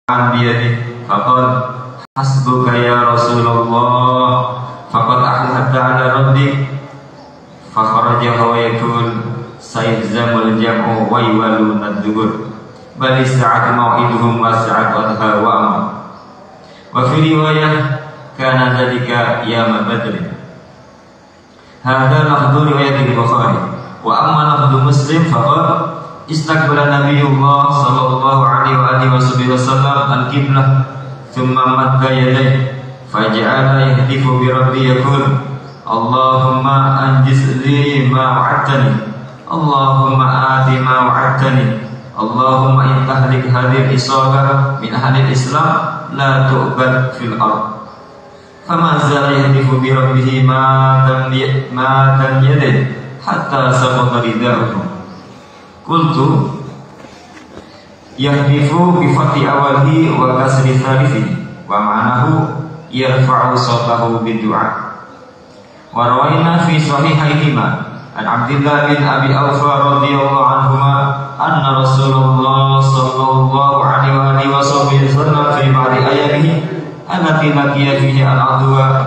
biyadihi faqala hasbuka ya Rasulullah faqad ahladta ala raddik fakharaja wa yaqul sayhzamul jam'u wa yuwalluna ad-dubur bal sa'atu maw'iduhum wa sa'atu adha wa amr wa fi riwayah kana dzalika yawm badr. Hadza lafdhu riwayat al-Bukhari wa amma lafdhu Muslim faqala istaqbala Nabiyullah sallallahu alaihi wa alihi wasallam al-qiblah thumma madda yadayhi faja'ala yahdifu bi rabbi yaqul Allahumma anjiz li ma wa'adtani Allahumma ati ma wa'adtani Allahumma in tahlik hadhihi al-isabah min ahli al-islam la tu'bad fil ard. Fama zala yahdifu bi rabbihi ma tan yadayhi hatta sabata ridahu. Qultu yahdifu bi fathi awalhi wa kasri thalithi wa ma'nahu yarfa'u sawtahu bid-du'a. Wa rawaina fi sahihaihima an Abdullah bin Abi Awfa radhiyallahu anhuma anna Rasulullah sallallahu alaihi wa sallam fi ba'di ayamihi allati laqiya fihi al-adwa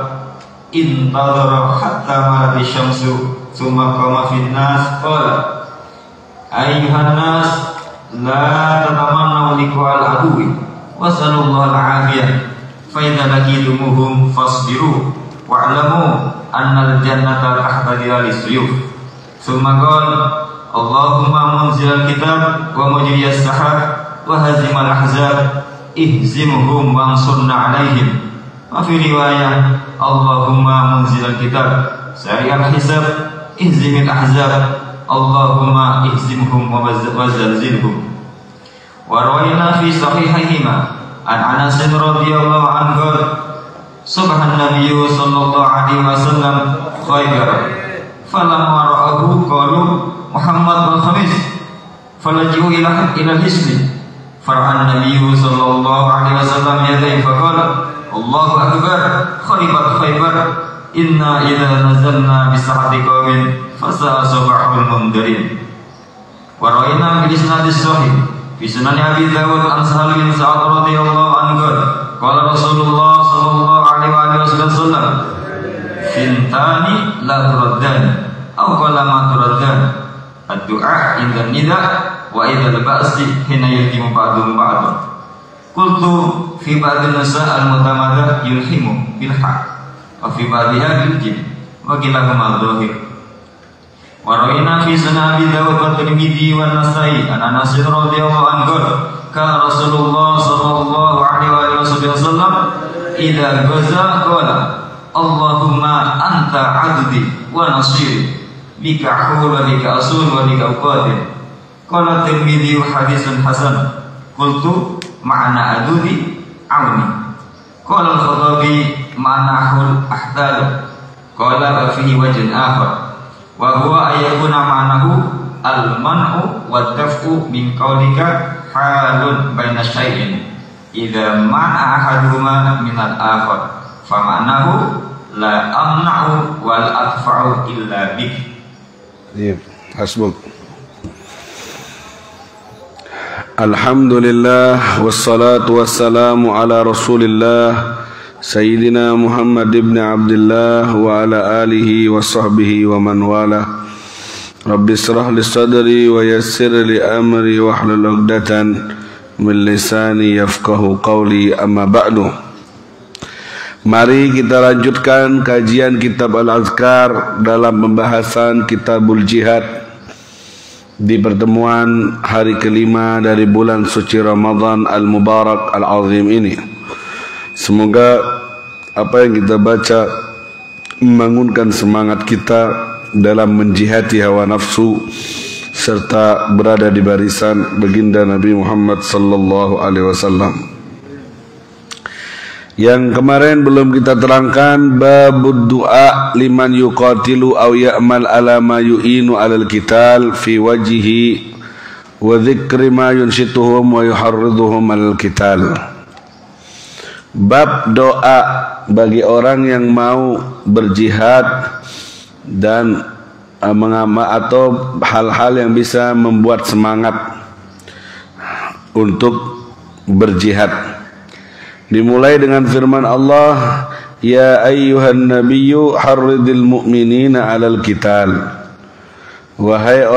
intadara hatta malat asy-syamsu thumma qama fi an-nas qala ayyuhan nas la tatamannaw liqa'al aduwi wasallallahu al-'afiyah fa idza laqitumuhum fasbiru wa'lamu annal jannata tahta dhilalis suyuf. Thumma qala Allahumma munzilal kitab wa mujriyas sahab wa hazimal ahzab ihzimhum wansurna 'alaihim. Wa fi riwayah Allahumma munzilal kitab sari'al hisab ihzimil ahzab Allahumma ihzimhum wa zalzilhum. Wa rawaina fi sahihaihima an Anas radhiyallahu anhu subhan nabiyyu sallallahu alaihi wasallam Khaybar falamma ra'ahu qalu Muhammad wal khamis falaji'u ila hisni fara'an nabiyyu sallallahu alaihi wasallam yadayhi faqala Allahu akbar kharibat Khaybar inna idza nazalna bi sahati qaumin fasa'a sabahul mundirin. Wa ra'ayna bil isnadis sahih fi sunan Abi Dawud an Sahal bin Sa'ad radhiyallahu anhu qala Rasulullah sallallahu alaihi wasallam fintani la turaddan aw qala ma turaddan ad-du'a inda nida wa idza al-ba'si hina yulhimu ba'dhum ba'dhan. Qultu fi ba'd an-nisa al-mutamadah yulhimu bil ha wa fi ba'dha bil jim wa kilahuma dhahir. Wa rawina fi sunan Abi Dawud wa Tirmidzi wa Nasa'i an Anas radhiyallahu anhu kana Rasulullah sallallahu alaihi wasallam idza ghaza qala Allahumma anta 'abdi wa nasiri bika hul wa bika asul wa bika uqadir. Qala Tirmidzi haditsun hasan. Qultu ma'na adudi auni. Qala al-Khadabi ma'na hul ahdal. Qala wa fihi wajhun akhar wa huwa ayakuna ma'nahu al-man'u wa daf'u min qawlika halun baina syai'in idza ma'a ahaduhuma min al-akhar fa ma'nahu la amna'u wal adfa'u illa bik. Hasbuk. Alhamdulillah wassalatu wassalamu ala Rasulillah Sayyidina Muhammad ibn Abdullah wa ala alihi wa sahbihi wa man wala. Rabbi israh li sadri wa yassir li amri wa hlul 'uqdatan min lisani yafqahu qawli, amma ba'du. Mari kita lanjutkan kajian kitab Al-Azkar dalam pembahasan Kitabul Jihad di pertemuan hari kelima dari bulan suci Ramadan Al-Mubarak Al-Azim ini. Semoga apa yang kita baca membangunkan semangat kita dalam menjihati hawa nafsu serta berada di barisan baginda Nabi Muhammad sallallahu alaihi wasallam. Yang kemarin belum kita terangkan babud du'a liman yuqatilu aw ya'mal ala ma yu'inu alal qital fi wajhihi wa dzikri ma yunshituhum wa yuharriduhum alal qital. Bab doa bagi orang yang mau berjihad dan atau hal-hal yang bisa membuat semangat untuk berjihad. Dimulai dengan firman Allah, ya ayyuhan nabiyyu harridil mu'minina 'alal qital. Wahai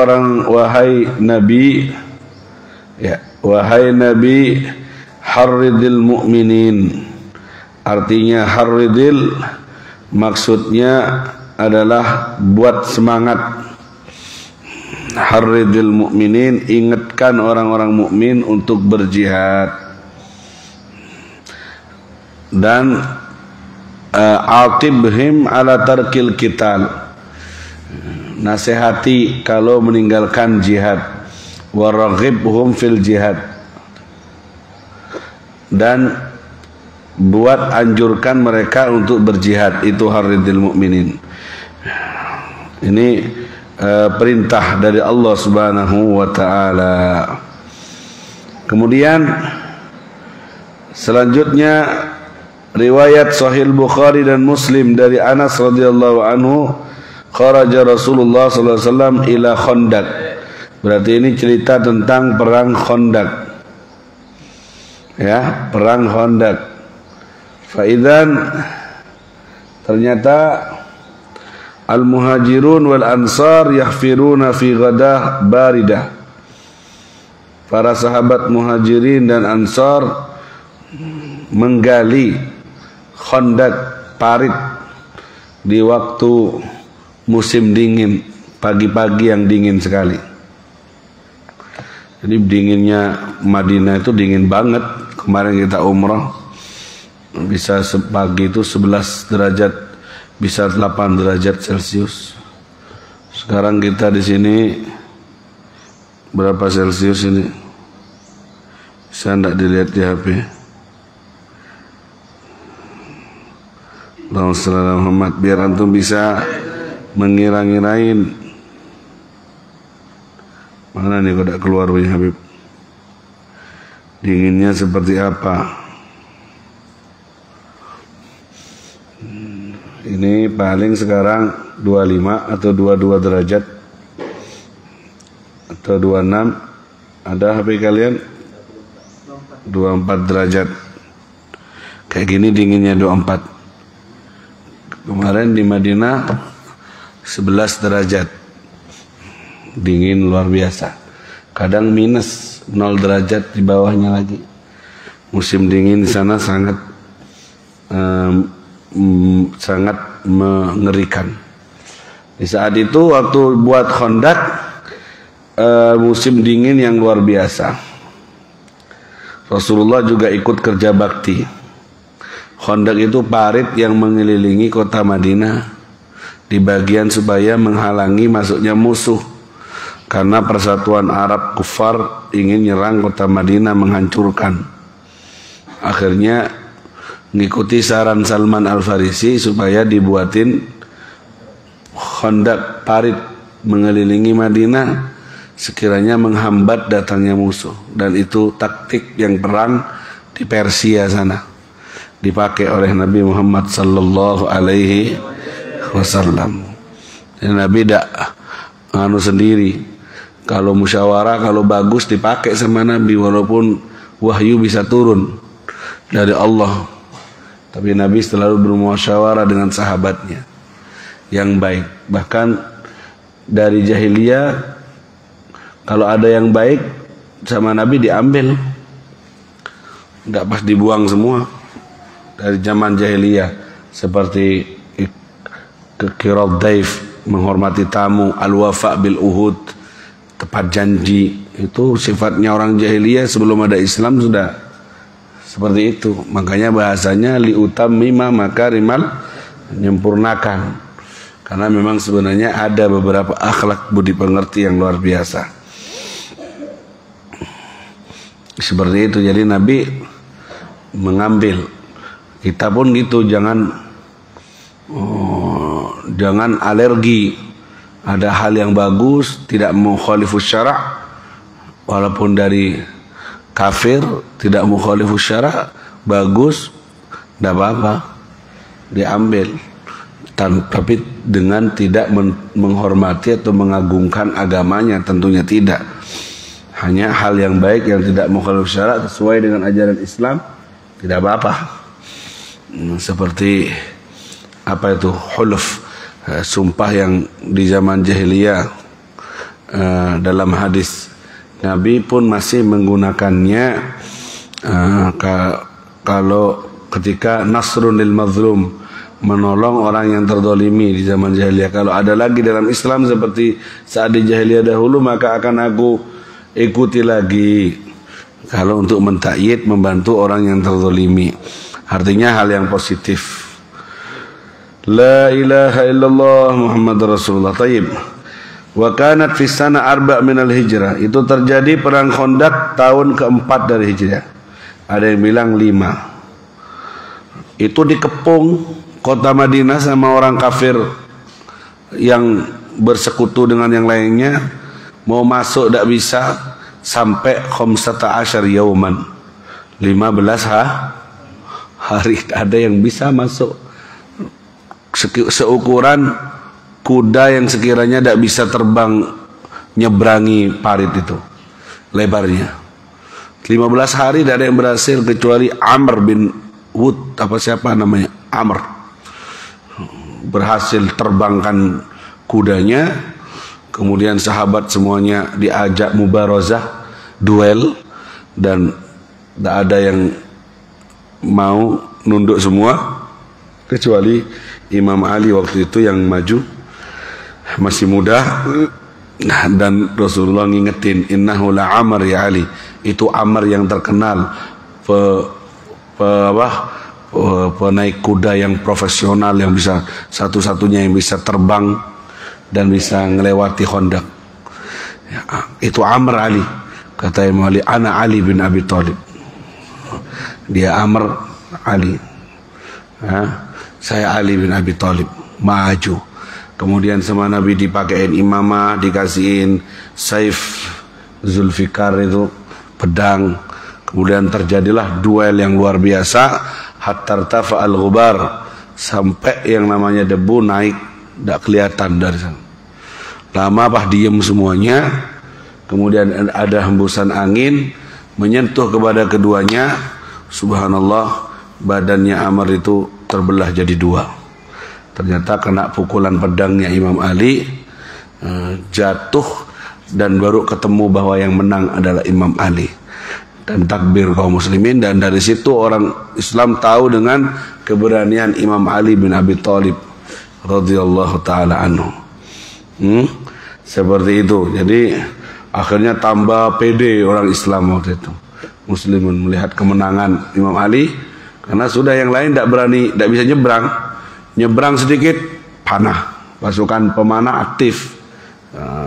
nabi, harridil mu'minin. Artinya harridil maksudnya adalah buat semangat. Harridil mu'minin, ingatkan orang-orang mukmin untuk berjihad. Dan atibhim ala tarkil qital, nasihati kalau meninggalkan jihad. Waraghibhum fil jihad, dan buat anjurkan mereka untuk berjihad. Itu harridil mu'minin. Ini perintah dari Allah Subhanahu wa taala. Kemudian selanjutnya riwayat Sahih Bukhari dan Muslim dari Anas radhiyallahu anhu, kharaja Rasulullah sallallahu alaihi wasallam ila Khandaq. Berarti ini cerita tentang perang Khandaq. Ya, perang Khandaq. Faidan, ternyata al-muhajirun wal ansar yahfiruna fi ghadah baridah. Para sahabat muhajirin dan ansar menggali Khandaq, parit, di waktu musim dingin, pagi-pagi yang dingin sekali. Jadi dinginnya Madinah itu dingin banget. Kemarin kita umrah, bisa pagi itu 11 derajat, bisa 8 derajat Celcius. Sekarang kita di sini berapa Celcius ini? Bisa enggak dilihat di HP? Allahumma Muhammad, biar antum bisa mengira-ngirain. Mana nih kok keluar punya Habib? Dinginnya seperti apa? Ini paling sekarang 25 atau 22 derajat atau 26. Ada HP kalian? 24 derajat. Kayak gini dinginnya 24. Kemarin di Madinah 11 derajat, dingin luar biasa. Kadang minus 0 derajat di bawahnya lagi. Musim dingin di sana sangat mengerikan. Di saat itu waktu buat Khandaq, musim dingin yang luar biasa. Rasulullah juga ikut kerja bakti. Khandaq itu parit yang mengelilingi kota Madinah di bagian supaya menghalangi masuknya musuh, karena persatuan Arab kufar ingin nyerang kota Madinah, menghancurkan. Akhirnya ngikuti saran Salman Al-Farisi supaya dibuatin Khandaq, parit mengelilingi Madinah sekiranya menghambat datangnya musuh. Dan itu taktik yang perang di Persia sana, dipakai oleh Nabi Muhammad sallallahu alaihi wasallam. Dan Nabi tidak sendiri. Kalau musyawarah, kalau bagus dipakai sama Nabi, walaupun wahyu bisa turun dari Allah. Tapi Nabi selalu bermusyawarah dengan sahabatnya yang baik. Bahkan dari jahiliyah, kalau ada yang baik sama Nabi diambil, nggak pas dibuang semua. Dari zaman jahiliyah, seperti kirat daif, menghormati tamu, al-wafa bil uhud, tepat janji. Itu sifatnya orang jahiliyah sebelum ada Islam sudah seperti itu. Makanya bahasanya liutammima makarimal, menyempurnakan. Karena memang sebenarnya ada beberapa akhlak budi pekerti yang luar biasa. Seperti itu. Jadi Nabi mengambil. Kita pun gitu, jangan alergi. Ada hal yang bagus, tidak mukhalifus syara', walaupun dari kafir, tidak mukhalifus syara', bagus, tidak apa-apa, diambil. Tapi dengan tidak menghormati atau mengagungkan agamanya, tentunya tidak. Hanya hal yang baik yang tidak mukhalif syarak sesuai dengan ajaran Islam tidak apa-apa. Seperti apa itu huluf, sumpah yang di zaman jahiliyah, dalam hadis Nabi pun masih menggunakannya kalau ketika nasrun lil mazlum, menolong orang yang terdolimi di zaman jahiliyah. Kalau ada lagi dalam Islam seperti saat di jahiliyah dahulu, maka akan aku ikuti lagi. Kalau untuk mentakyid, membantu orang yang terdolimi, artinya hal yang positif. La ilaha illallah Muhammad Rasulullah. Taib. Wa kanat fi sana arba' minal hijrah. Itu terjadi perang Khandaq tahun keempat dari hijrah. Ada yang bilang 5. Itu dikepung kota Madinah sama orang kafir yang bersekutu dengan yang lainnya. Mau masuk tidak bisa sampai 15 yauman, 15 hari ada yang bisa masuk. Seukuran kuda yang sekiranya tidak bisa terbang nyebrangi parit itu lebarnya. 15 hari tidak ada yang berhasil kecuali Amr bin Wud, apa siapa namanya, Amr, berhasil terbangkan kudanya. Kemudian sahabat semuanya diajak mubarazah, duel, dan tidak ada yang mau, nunduk semua kecuali Imam Ali waktu itu yang maju, masih muda. Dan Rasulullah ngingetin, innahu la Amr ya Ali, itu Amr yang terkenal penaik kuda yang profesional, yang bisa satu-satunya yang bisa terbang dan bisa ngelewati Khandaq. Ya, itu Amr Ali. Kata Imam Ali, ana Ali bin Abi Thalib. Dia Amr Ali. Saya Ali bin Abi Thalib. Maju. Kemudian sama Nabi dipakein imamah, dikasihin saif Zulfikar, itu pedang. Kemudian terjadilah duel yang luar biasa, hatta tafa al-ghubar, sampai yang namanya debu naik, tidak kelihatan dari sana. Lama apa diem semuanya. Kemudian ada hembusan angin menyentuh kepada keduanya. Subhanallah, badannya Amr itu terbelah jadi 2. Ternyata kena pukulan pedangnya Imam Ali, jatuh, dan baru ketemu bahwa yang menang adalah Imam Ali. Dan takbir kaum muslimin. Dan dari situ orang Islam tahu dengan keberanian Imam Ali bin Abi Thalib radhiyallahu taala anhu. Seperti itu. Jadi akhirnya tambah pede orang Islam waktu itu, muslimun, melihat kemenangan Imam Ali. Karena sudah yang lain tidak berani, tidak bisa nyebrang sedikit panah. Pasukan pemanah aktif.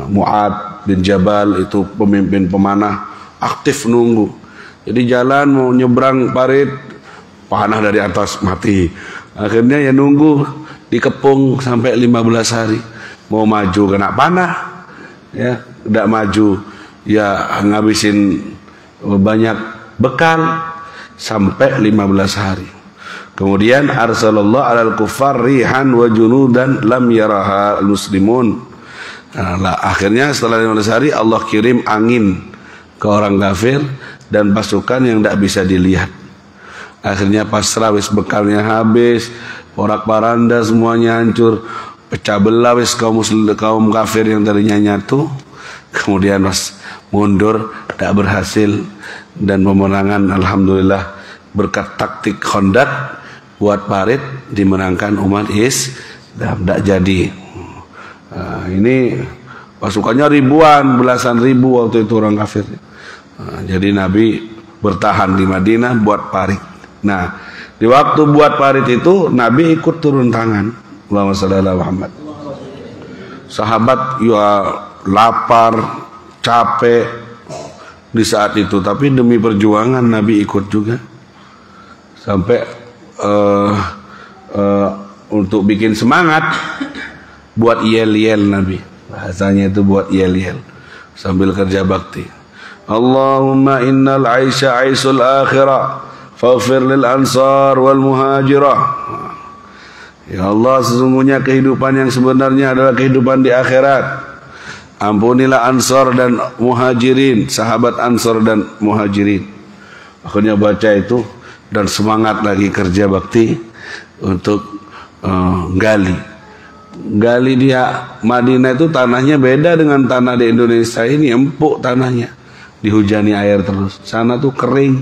Mu'ad bin Jabal itu pemimpin pemanah, aktif nunggu. Jadi jalan mau nyebrang parit, panah dari atas, mati. Akhirnya ya nunggu, dikepung sampai 15 hari. Mau maju kena panah, ya tidak maju, ya ngabisin banyak bekal sampai 15 hari. Kemudian arsalallahu alal kufar rihan wa junudan lam yaraha muslimun. Akhirnya setelah 15 hari Allah kirim angin ke orang kafir dan pasukan yang tidak bisa dilihat. Akhirnya pasrah, wis bekalnya habis, porak-paranda semuanya hancur, pecah belah wis kaum kafir yang tadinya nyatu. Kemudian pas mundur tidak berhasil, dan pemenangan alhamdulillah berkat taktik Khandaq buat parit dimenangkan umat Islam, tidak jadi. Ini pasukannya ribuan, belasan ribu waktu itu orang kafir. Jadi Nabi bertahan di Madinah buat parit. Nah, di waktu buat parit itu Nabi ikut turun tangan. Allahumma shalli ala Muhammad. Sahabat ya lapar, capek di saat itu, tapi demi perjuangan Nabi ikut juga. Sampai untuk bikin semangat, buat yel-yel Nabi. Bahasanya itu buat yel-yel sambil kerja bakti. Allahumma innal aisha aisul akhirah faghfir lil ansar wal muhajirah. Ya Allah, sesungguhnya kehidupan yang sebenarnya adalah kehidupan di akhirat. Ampunilah Ansor dan Muhajirin, sahabat Ansor dan Muhajirin. Akhirnya baca itu dan semangat lagi kerja bakti untuk gali dia. Madinah itu tanahnya beda dengan tanah di Indonesia ini, empuk tanahnya, dihujani air terus. Sana tuh kering,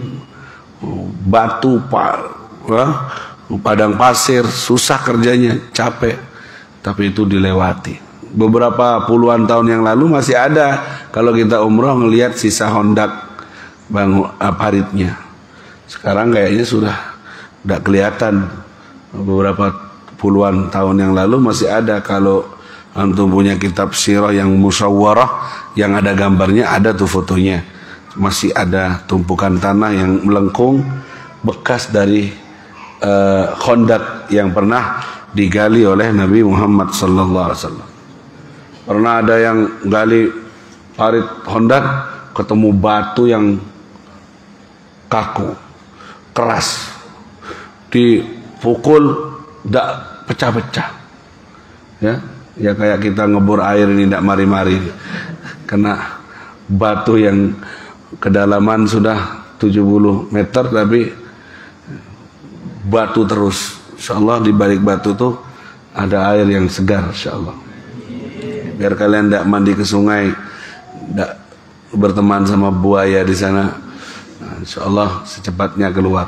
batu, padang pasir, susah kerjanya, capek. Tapi itu dilewati. Beberapa puluhan tahun yang lalu masih ada, kalau kita umroh ngelihat sisa hondak paritnya. Sekarang kayaknya sudah tidak kelihatan. Beberapa puluhan tahun yang lalu masih ada. Kalau antum punya kitab sirah yang musawwarah, yang ada gambarnya, ada tuh fotonya. Masih ada tumpukan tanah yang melengkung, bekas dari hondak yang pernah digali oleh Nabi Muhammad SAW. Pernah ada yang gali parit hondak, ketemu batu yang kaku, keras, dipukul tidak pecah-pecah. Ya kayak kita ngebor air ini tidak mari-mari, kena batu yang kedalaman sudah 70 meter, tapi batu terus. Insyaallah di balik batu tuh ada air yang segar, insyaallah. Biar kalian tidak mandi ke sungai, tidak berteman sama buaya di sana. Nah, insyaallah secepatnya keluar.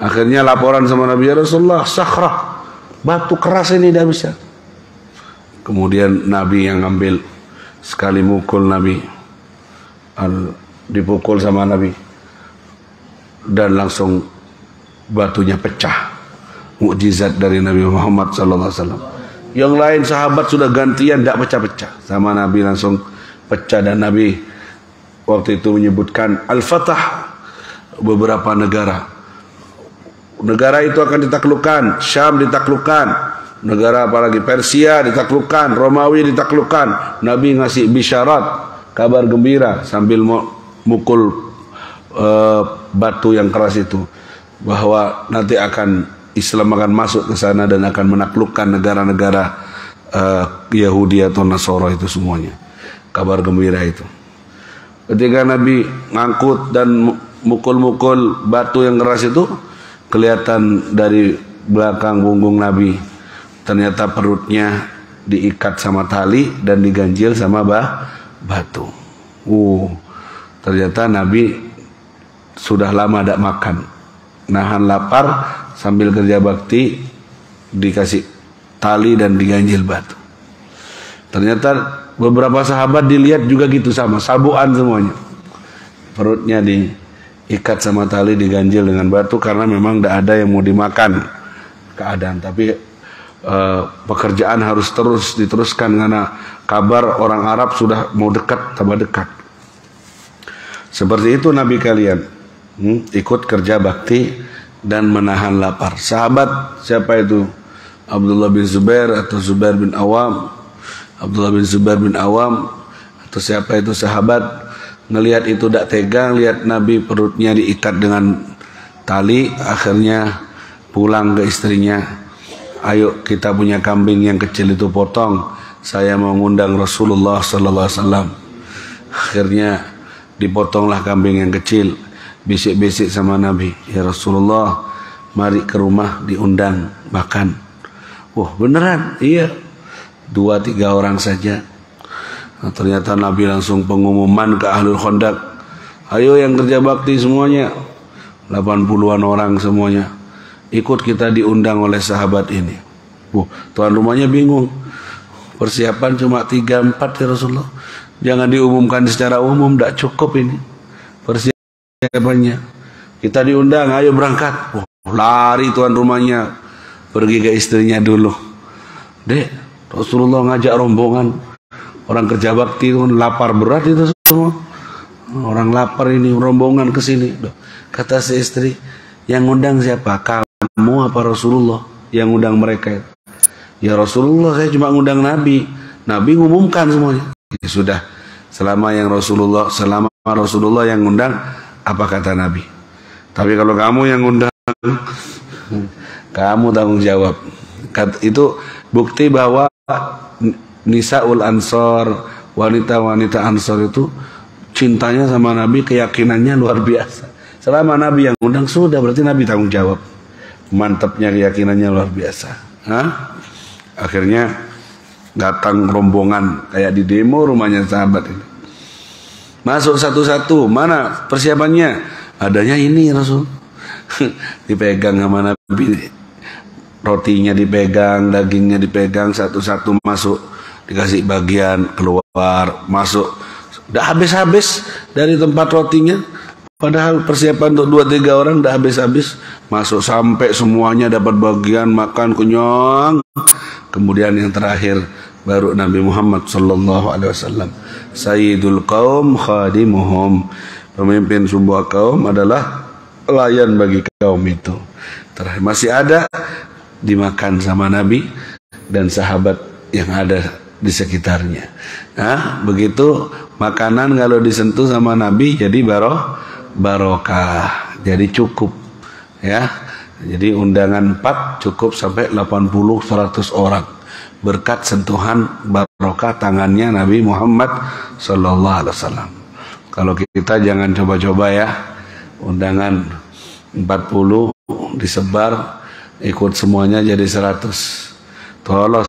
Akhirnya laporan sama Nabi, ya Rasulullah, sakhrah, batu keras ini tidak bisa. Kemudian Nabi yang ambil, sekali mukul Nabi, dipukul sama Nabi, dan langsung batunya pecah. Mukjizat dari Nabi Muhammad SAW. Yang lain sahabat sudah gantian tidak pecah-pecah, sama Nabi langsung pecah. Dan Nabi waktu itu menyebutkan Al-Fatah, beberapa negara itu akan ditaklukkan. Syam ditaklukkan, negara apalagi Persia ditaklukkan, Romawi ditaklukkan. Nabi ngasih bisyarat, kabar gembira sambil mukul batu yang keras itu, bahwa nanti Islam akan masuk ke sana dan akan menaklukkan negara-negara Yahudi atau Nasara itu semuanya. Kabar gembira itu. Ketika Nabi ngangkut dan mukul-mukul batu yang keras itu, kelihatan dari belakang punggung Nabi, ternyata perutnya diikat sama tali dan diganjil sama batu. Ternyata Nabi sudah lama tidak makan, nahan lapar sambil kerja bakti, dikasih tali dan diganjil batu. Ternyata beberapa sahabat dilihat juga gitu, sama sabuan semuanya, perutnya diikat sama tali, diganjil dengan batu, karena memang tidak ada yang mau dimakan keadaan. Tapi pekerjaan harus terus diteruskan karena kabar orang Arab sudah mau dekat, tambah dekat. Seperti itu Nabi kalian, ikut kerja bakti dan menahan lapar. Sahabat siapa itu? Abdullah bin Zubair atau Zubair bin Awam. Abdullah bin Zubair bin Awam atau siapa itu sahabat, ngelihat itu tidak tega, lihat Nabi perutnya diikat dengan tali. Akhirnya pulang ke istrinya, ayo kita punya kambing yang kecil itu potong, saya mau ngundang Rasulullah SAW. Akhirnya dipotonglah kambing yang kecil. Bisik-bisik sama Nabi, ya Rasulullah, mari ke rumah diundang makan. Beneran? Iya, 2-3 orang saja. Nah, ternyata Nabi langsung pengumuman ke Ahlul Khandaq, ayo yang kerja bakti semuanya, 80-an orang semuanya, ikut kita diundang oleh sahabat ini. Tuan rumahnya bingung, persiapan cuma 3-4 ya Rasulullah, jangan diumumkan secara umum, tidak cukup ini persiapannya. Kita diundang, ayo berangkat. Lari tuan rumahnya, pergi ke istrinya dulu. Dek, Rasulullah ngajak rombongan orang kerja bakti itu, lapar berat itu semua. Orang lapar ini, rombongan ke sini. Kata si istri, yang ngundang siapa? Kamu apa Rasulullah yang ngundang mereka? Ya Rasulullah, saya cuma ngundang Nabi. Nabi ngumumkan semuanya. Ya sudah, selama Rasulullah yang ngundang, apa kata Nabi? Tapi kalau kamu yang ngundang, kamu tanggung jawab. Itu bukti bahwa Nisaul Ansor, wanita-wanita Ansor itu cintanya sama Nabi, keyakinannya luar biasa. Selama Nabi yang undang sudah, berarti Nabi tanggung jawab. Mantapnya keyakinannya luar biasa. Akhirnya datang rombongan kayak di demo rumahnya sahabat ini. Masuk satu-satu, mana persiapannya? Adanya ini Rasul. Dipegang sama Nabi, rotinya dipegang, dagingnya dipegang, satu-satu masuk, dikasih bagian, keluar, masuk. Udah habis-habis dari tempat rotinya, padahal persiapan untuk 2-3 orang udah habis-habis. Masuk sampai semuanya dapat bagian, makan kenyang. Kemudian yang terakhir baru Nabi Muhammad sallallahu alaihi wasallam, Sayyidul qaum khadimuhum, pemimpin sebuah kaum adalah pelayan bagi kaum itu. Terakhir masih ada dimakan sama Nabi dan sahabat yang ada di sekitarnya. Begitu makanan kalau disentuh sama Nabi jadi barokah, jadi cukup ya. Jadi undangan 4 cukup sampai 80-100 orang berkat sentuhan barokah tangannya Nabi Muhammad sallallahu alaihi wasallam. Kalau kita jangan coba-coba ya, undangan 40 disebar ikut semuanya jadi 100. Tolos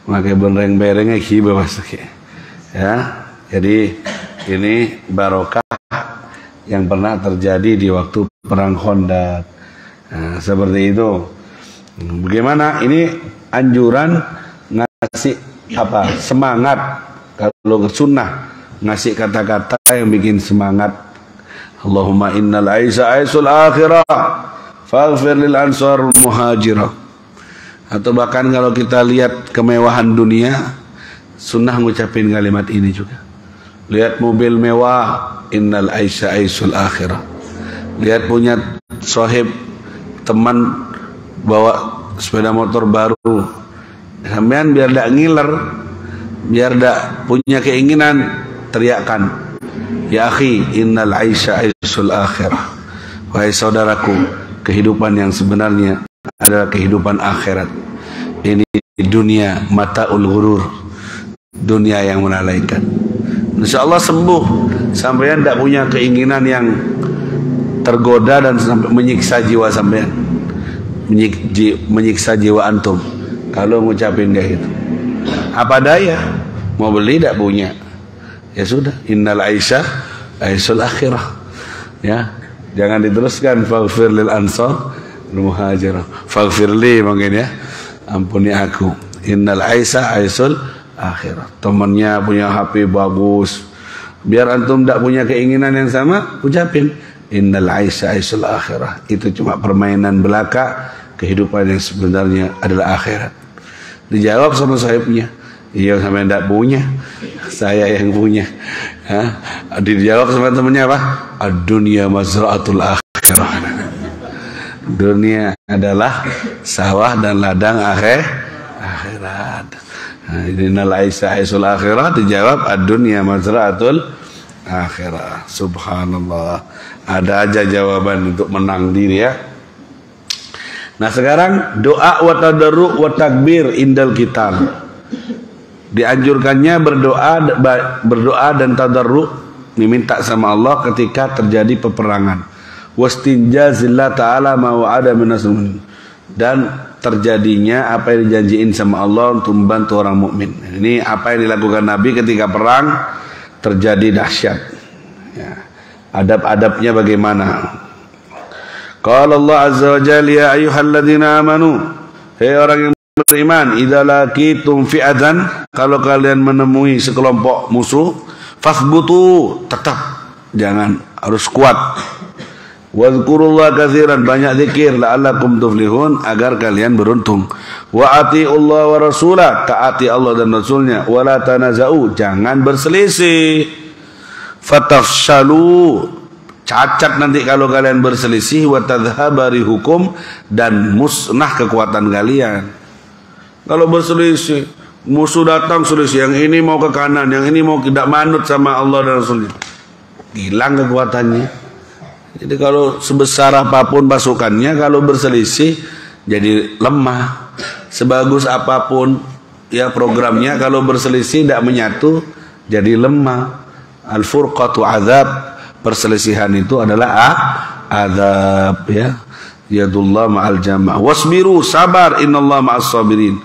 pakai bereng-berengnya kiba ya. Jadi ini barokah yang pernah terjadi di waktu perang Khandaq. Seperti itu. Bagaimana ini anjuran ngasih apa? Semangat. Kalau sunnah ngasih kata-kata yang bikin semangat. Allahumma innal aisa aisul akhirah faghfir lil ansar muhajirah. Atau bahkan kalau kita lihat kemewahan dunia, sunnah ngucapin kalimat ini juga. Lihat mobil mewah, innal aisa aisul akhirah. Lihat punya sahib, teman bawa sepeda motor baru, sampean biar tidak ngiler, biar tidak punya keinginan, teriakkan, ya akhi, innal aisha aisul akhirah. Wahai saudaraku, kehidupan yang sebenarnya adalah kehidupan akhirat. Ini dunia mataul ghurur, dunia yang melalaikan. Insyaallah sembuh, sampean tidak punya keinginan yang tergoda dan sampai menyiksa jiwa sampean, menyiksa jiwa antum kalau ngucapin kayak gitu. Apa daya, mau beli tidak punya, ya sudah, innal aisha aisul akhirah ya. Jangan diteruskan faghfir lil ansar muhajirah, faghfir li mungkin ya, ampuni aku. Innal aisha aisul akhirah. Temannya punya HP bagus, biar antum tidak punya keinginan yang sama, ucapin innal aisha aisul akhirah. Itu cuma permainan belaka, kehidupan yang sebenarnya adalah akhirat. Dijawab sama sahibnya, iya sampai tidak punya, saya yang punya. Dijawab sama temannya apa? Ad-dunya mazra'atul akhirah. Dunia adalah sawah dan ladang akhirat. Innal aisha aisul akhirah, dijawab ad-dunya mazra'atul akhirah. Subhanallah, ada aja jawaban untuk menang diri ya. Nah sekarang doa wa tadarru wa takbir indal qital. Dianjurkannya berdoa dan tadarru, meminta sama Allah ketika terjadi peperangan. Wastinjazillah ta'ala ma wa'ada minas mu'min, dan terjadinya apa yang dijanjiin sama Allah untuk membantu orang mukmin. Ini apa yang dilakukan Nabi ketika perang terjadi dahsyat ya. Adab-adabnya bagaimana? Qala Allah azza wa jalla, ya ayyuhalladzina amanu, hei orang yang beriman, idza laqitum fi'atan, kalau kalian menemui sekelompok musuh, fasbutu, tetap, jangan, harus kuat. Wadhkurullah katsiran, banyak zikir, la'allakum tuflihun, agar kalian beruntung. Wa atiullah wa rasulah, taati Allah dan Rasulnya. Wa la tanaza'u, jangan berselisih. Fatafshalu, cacat nanti kalau kalian berselisih. Wa tadhhabari hukum, dan musnah kekuatan kalian. Kalau berselisih, musuh datang selisih, yang ini mau ke kanan, yang ini mau tidak manut sama Allah dan Rasulnya, hilang kekuatannya. Jadi kalau sebesar apapun pasukannya, kalau berselisih jadi lemah. Sebagus apapun ya programnya, kalau berselisih tidak menyatu, jadi lemah. Al-furqatu azab, perselisihan itu adalah azab ya. Yadullah ma'al jamaah. Wasbiru, sabar, innallaha ma'as sabirin.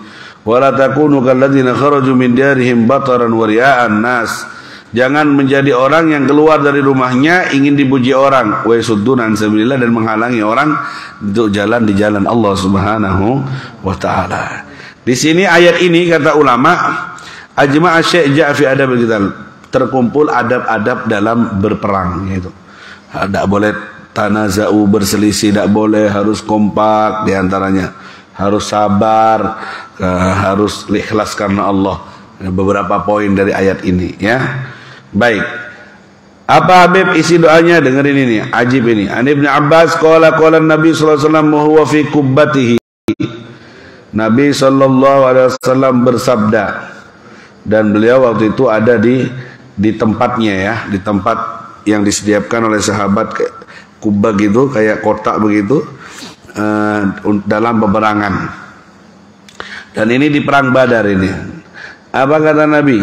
Wa la takunu kalladzina kharaju min darihim bataran wa ria'an nas. Jangan menjadi orang yang keluar dari rumahnya ingin dipuji orang, wa yasudduna an sabilillah, dan menghalangi orang untuk jalan di jalan Allah Subhanahu wa taala. Di sini ayat ini kata ulama, ajma'a syai' ja'a fi adab al-qital, terkumpul adab-adab dalam berperang gitu. Tidak boleh tanaza'u, berselisih, tidak boleh, harus kompak di antaranya, harus sabar, harus ikhlas karena Allah. Beberapa poin dari ayat ini ya. Baik. Apa Habib isi doanya? Dengerin ini, ajib ini. An Ibnu Abbas qala Nabi sallallahu alaihi wasallam wa huwa fi kubbatihi. Nabi sallallahu alaihi wasallam bersabda, dan beliau waktu itu ada di tempatnya ya, di tempat yang disediakan oleh sahabat, kubah gitu, kayak kotak begitu, dalam peperangan. Dan ini di perang Badar ini. Apa kata Nabi?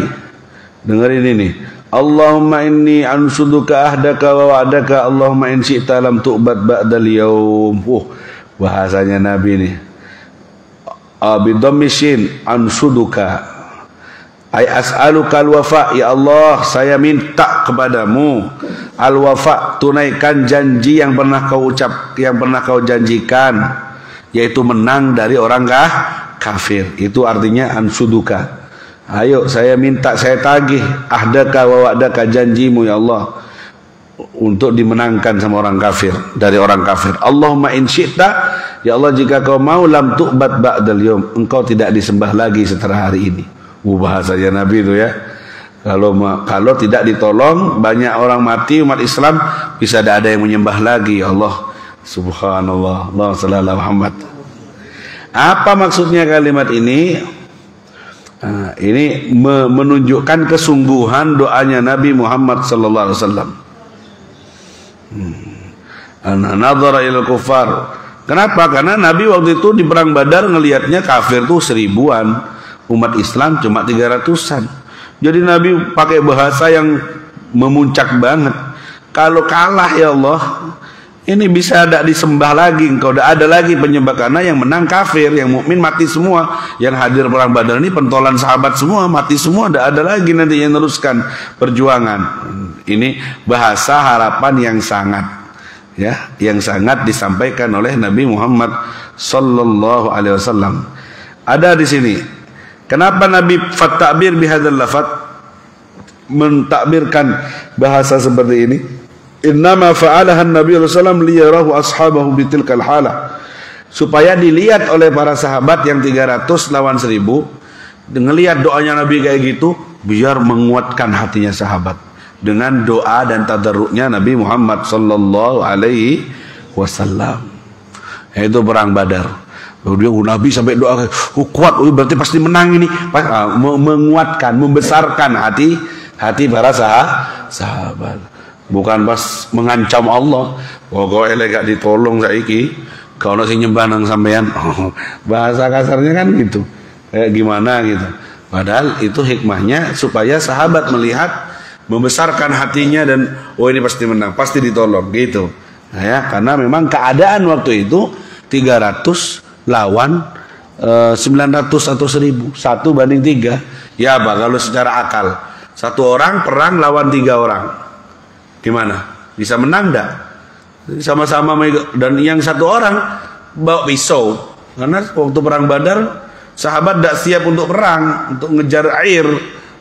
Dengerin ini. Allahumma inni ansuduka ahdaka wa wa'daka, Allahumma in syi'ta lam tu'bad ba'dal yawm. Bahasanya Nabi ini. Bidhammishin ansuduka, ay as'aluka al-wafa, ya Allah saya minta kepadamu al-wafa, tunaikan janji yang pernah kau yang pernah kau janjikan, yaitu menang dari orang kafir. Itu artinya ansuduka. Ayo saya minta, saya tagih ahdaka wa wa'daka, janjimu ya Allah untuk dimenangkan sama orang kafir, dari orang kafir. Allahumma in syi'ta, ya Allah jika kau mau, lam tu'bad ba'dal yawm, engkau tidak disembah lagi setelah hari ini. Bahasanya Nabi itu ya. Kalau tidak ditolong, banyak orang mati, umat Islam bisa ada yang menyembah lagi. Ya Allah, subhanallah, Allah sallallahu Muhammad. Apa maksudnya kalimat ini? Ini menunjukkan kesungguhan doanya Nabi Muhammad sallallahu alaihi wasallam. Nadhara ilal kufar. Kenapa? Karena Nabi waktu itu di perang Badar ngelihatnya kafir tuh 1000-an, umat Islam cuma 300-an. Jadi Nabi pakai bahasa yang memuncak banget. Kalau kalah ya Allah, ini bisa tidak disembah lagi, engkau tidak ada lagi penyembah, karena yang menang kafir, yang mukmin mati semua. Yang hadir perang Badar ini pentolan sahabat semua, mati semua, tidak ada lagi nanti yang meneruskan perjuangan. Ini bahasa harapan yang sangat ya, yang sangat disampaikan oleh Nabi Muhammad sallallahu alaihi wasallam. Ada di sini. Kenapa Nabi fatakbir bihadzal lafaz, mentakbirkan bahasa seperti ini? Innama fa'alaha Nabi sallallahu alaihi wasallam liyarahu ashabahu bitilkal halah, supaya dilihat oleh para sahabat yang 300 lawan 1000. Ngelihat doanya Nabi kayak gitu, biar menguatkan hatinya sahabat dengan doa dan tadarruknya Nabi Muhammad sallallahu alaihi wasallam. Itu perang Badar. Nabi sampai doa kuat, berarti pasti menang ini. Menguatkan, membesarkan hati para sahabat. Bukan pas mengancam Allah, pokoknya gak ditolong saiki kau nasi nyembah nang sampean. Bahasa kasarnya kan gitu, kayak gimana gitu. Padahal itu hikmahnya supaya sahabat melihat, membesarkan hatinya, dan oh ini pasti menang, pasti ditolong gitu. Nah, ya, karena memang keadaan waktu itu 300 lawan 900 atau 1000, 1 banding 3. Ya apa kalau secara akal, satu orang perang lawan 3 orang, gimana? Bisa menang enggak? Sama-sama, dan yang satu orang bawa pisau, karena waktu perang Badar sahabat tidak siap untuk perang, untuk ngejar air,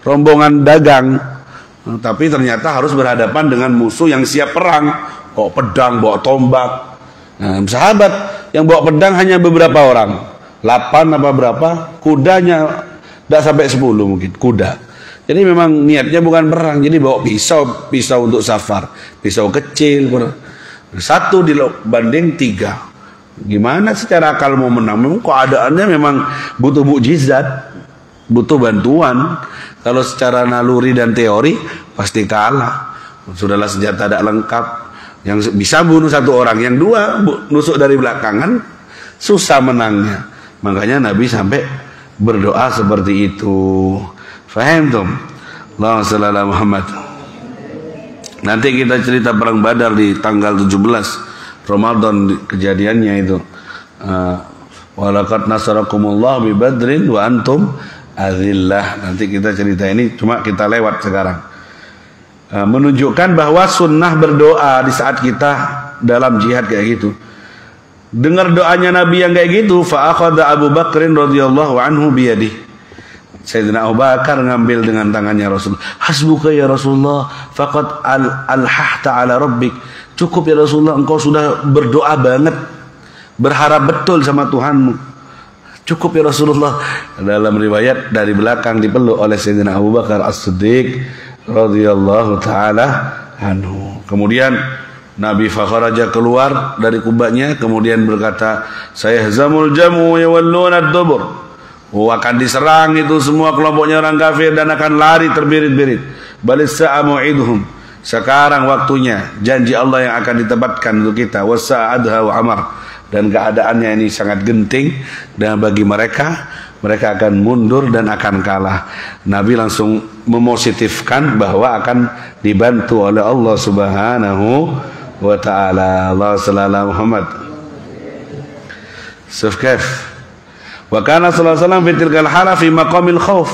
rombongan dagang. Tapi ternyata harus berhadapan dengan musuh yang siap perang, bawa pedang, bawa tombak. Nah, sahabat yang bawa pedang hanya beberapa orang, 8 apa berapa, kudanya tidak sampai 10 mungkin kuda. Jadi memang niatnya bukan perang, jadi bawa pisau untuk safar, pisau kecil, 1 dibanding 3. Gimana secara akal mau menang? Memang keadaannya memang butuh mukjizat, butuh bantuan. Kalau secara naluri dan teori pasti kalah. Sudahlah senjata tidak lengkap, yang bisa bunuh 1 orang, yang 2 nusuk dari belakangan, susah menangnya. Makanya Nabi sampai berdoa seperti itu. Faham tuh? Allahumma shalli ala Muhammad. Nanti kita cerita perang Badar di tanggal 17 Ramadan kejadiannya itu. Walaqad nasarakumullah bi Badrin wa antum azillah. Nanti kita cerita ini, cuma kita lewat sekarang. Menunjukkan bahwa sunnah berdoa di saat kita dalam jihad kayak gitu. Dengar doanya Nabi yang kayak gitu, fa akhadha Abu Bakrin radhiyallahu anhu bi yadihi. Sayyidina Abu Bakar ngambil dengan tangannya Rasul. Hasbuka ya Rasulullah, faqad alhahta ala rabbik. Cukup ya Rasulullah, engkau sudah berdoa banget, berharap betul sama Tuhanmu. Cukup ya Rasulullah. Dalam riwayat dari belakang dipeluk oleh Sayyidina Abu Bakar As-Siddiq radhiyallahu taala anhu. Kemudian Nabi fakharaja keluar dari kubahnya, kemudian berkata, sayahzamul jamu yawalluna ad-dubur. Akan diserang itu semua kelompoknya orang kafir dan akan lari terbirit-birit. Balis sa'amu'iduhum. Sekarang waktunya, janji Allah yang akan ditepatkan untuk kita. Wasa'adha wa amar. Dan keadaannya ini sangat genting, dan bagi mereka akan mundur dan akan kalah. Nabi langsung mempositifkan bahwa akan dibantu oleh Allah Subhanahu wa ta'ala. Allah sallallahu Muhammad. Sufkaf. Wa kana sallallahu alaihi wasallam fi tilkal hala fi maqamil khauf.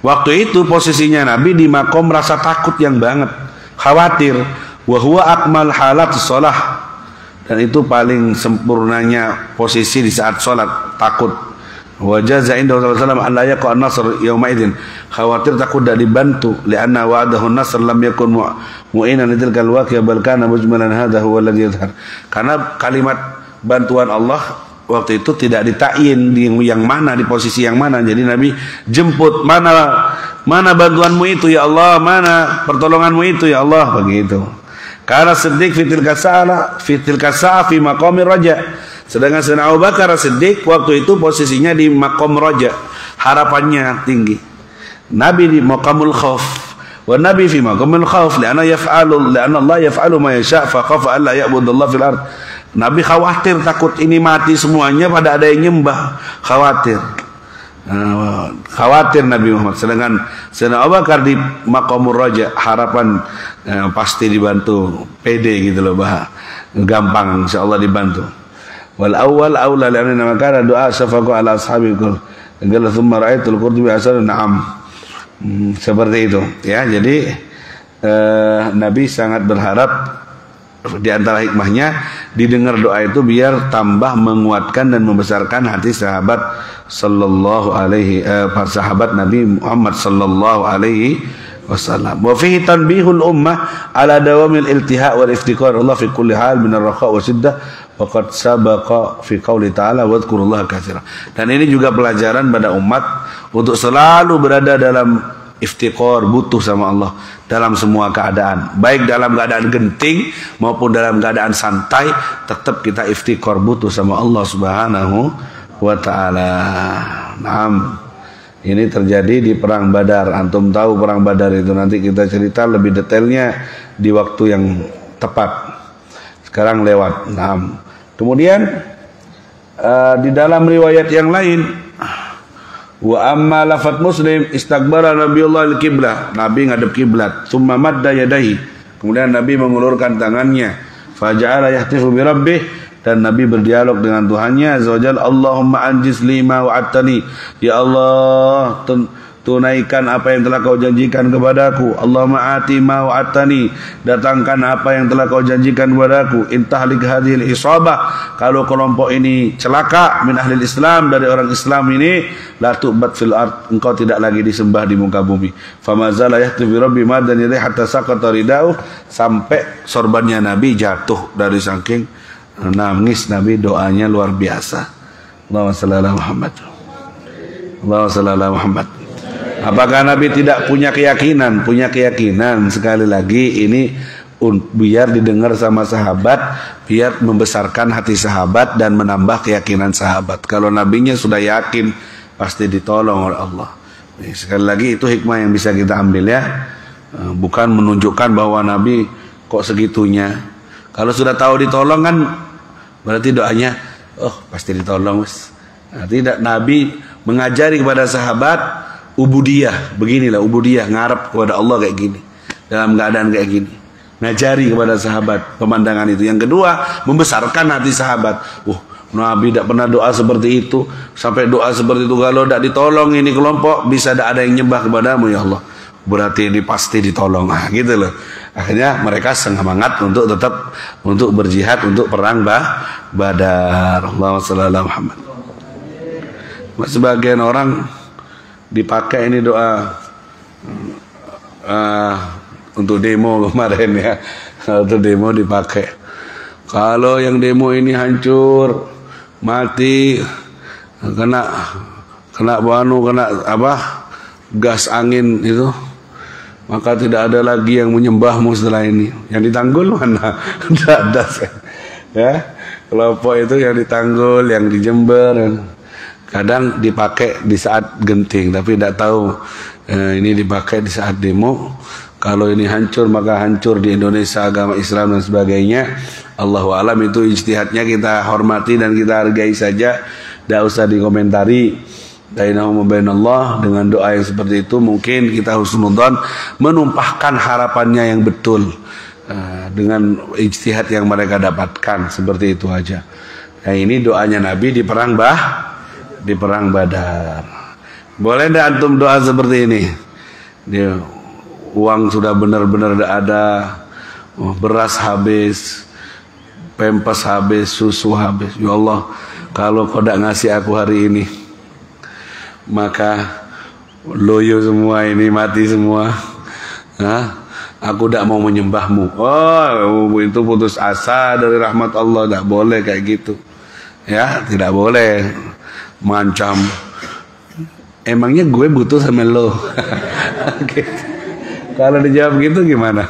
Waktu itu posisinya Nabi di makom rasa takut yang banget, khawatir. Wa huwa akmal halat shalah. Dan itu paling sempurnanya posisi di saat salat, takut. Wa jaza inda Rasulullah an la yaqa an-nasr yauma idzin. Khawatir takut tidak dibantu, lianna wa'adahu an-nasr lam yakun mu'inan litilkal waqi'ah bal kana mujmalan hadha huwa alladhi yadhhar. Karena kalimat bantuan Allah waktu itu tidak ditakyin di yang mana, di posisi yang mana. Jadi Nabi jemput, mana bantuanmu itu ya Allah, mana pertolonganmu itu ya Allah, begitu. Karena Siddiq fitil kasa'a fi maqamir raja. Sedangkan Sayyidina Abu Bakar Siddiq waktu itu posisinya di maqam raja, harapannya tinggi. Nabi di maqamul khauf, wa Nabi fi maqamul khauf lianna Allah yaf'alu ma yasha' fa khafa alla ya'budallah fil ard. Nabi khawatir takut ini mati semuanya pada ada yang nyembah, khawatir Nabi Muhammad. Sedangkan Sayyidina Abu Bakar di maqamur raja, harapan pasti dibantu, pede gitu loh, gampang insyaallah dibantu. Wal awwal aula li'anna makana doa syafaqu ala ashabikum. Qala thumma ra'aytul Qurtubi asal na'am. Seperti itu ya. Jadi Nabi sangat berharap, di antara hikmahnya didengar doa itu biar tambah menguatkan dan membesarkan hati sahabat sallallahu alaihi sahabat Nabi Muhammad sallallahu alaihi wasallam. Wa fihi tanbihul ummah ala dawamil iltiha wal iftikar Allah fi kulli hal min ar-raqa wa shiddah wa qad sabaqa fi qouli ta'ala wadhkurullaha katsiran. Dan ini juga pelajaran pada umat untuk selalu berada dalam iftiqar, butuh sama Allah dalam semua keadaan, baik dalam keadaan genting maupun dalam keadaan santai, tetap kita iftiqar, butuh sama Allah Subhanahu wa ta'ala. Naam. Ini terjadi di perang Badar. Antum tahu perang Badar itu, nanti kita cerita lebih detailnya di waktu yang tepat. Sekarang lewat. Naam. Kemudian di dalam riwayat yang lain, wa amma lafat Muslim istaghbara Nabiullah al-qiblah. Nabi ngadep kiblat. Tsumma madda yadayhi. Kemudian Nabi mengulurkan tangannya. Faja'ala yahtifu bi rabbih. Dan Nabi berdialog dengan Tuhannya azza wajalla. Allahumma anjiz lima wa'adtani. Ya Allah, tunaikan apa yang telah kau janjikan kepadaku. Allahumma ati ma wa'adtani. Datangkan apa yang telah kau janjikan kepadaku. Intahlik hadhil isabah. Kalau kelompok ini celaka min ahli Islam, dari orang Islam ini, la tu'bad fil ard, engkau tidak lagi disembah di muka bumi. Famazala yahtu bi rabbi madan yadai hatta saqata ridau. Sampai sorbannya Nabi jatuh dari saking nangis Nabi, doanya luar biasa. Allahumma shalli ala Muhammad. Allahumma shalli ala Muhammad. Apakah Nabi tidak punya keyakinan? Punya keyakinan. Sekali lagi ini biar didengar sama sahabat, biar membesarkan hati sahabat dan menambah keyakinan sahabat. Kalau nabinya sudah yakin, pasti ditolong oleh Allah. Sekali lagi itu hikmah yang bisa kita ambil ya. Bukan menunjukkan bahwa Nabi kok segitunya. Kalau sudah tahu ditolong kan berarti doanya, oh pasti ditolong. Nah, tidak, Nabi mengajari kepada sahabat ubudiyah, beginilah ubudiyah, ngarep kepada Allah kayak gini, dalam keadaan kayak gini, ngajari kepada sahabat pemandangan itu. Yang kedua, membesarkan hati sahabat. Nabi tidak pernah doa seperti itu, sampai doa seperti itu, kalau tidak ditolong ini kelompok, bisa tidak ada yang nyembah kepadamu ya Allah, berarti ini pasti ditolong. Gitu loh. Akhirnya mereka semangat untuk tetap untuk berjihad, untuk perang Badar. Allahumma shalli ala Muhammad. Sebagian orang dipakai ini doa untuk demo kemarin ya. Untuk demo dipakai. Kalau yang demo ini hancur, mati, kena gas angin itu, maka tidak ada lagi yang menyembahmu setelah ini. Yang ditanggul mana? Tidak ada. Ya, kelompok itu yang ditanggul, yang di Jember, kadang dipakai di saat genting, tapi tidak tahu ini dipakai di saat demo. Kalau ini hancur, maka hancur di Indonesia agama Islam dan sebagainya. Allahu alam, itu ijtihadnya kita hormati dan kita hargai saja, tidak usah dikomentari. Bainahum wa bainallah, dengan doa yang seperti itu mungkin kita husnudzon, menumpahkan harapannya yang betul dengan ijtihad yang mereka dapatkan, seperti itu aja. Nah, ini doanya Nabi di perang Badar. Boleh enggak antum doa seperti ini? Uang sudah benar-benar tidak ada, beras habis, pempes habis, susu habis. Ya Allah, kalau kau tidak ngasih aku hari ini, maka loyo semua ini, mati semua. Aku tidak mau menyembahmu. Itu putus asa dari rahmat Allah. Tidak boleh kayak gitu. Ya, tidak boleh mengancam. Emangnya gue butuh sama lo? Gitu. Kalau dijawab gitu gimana?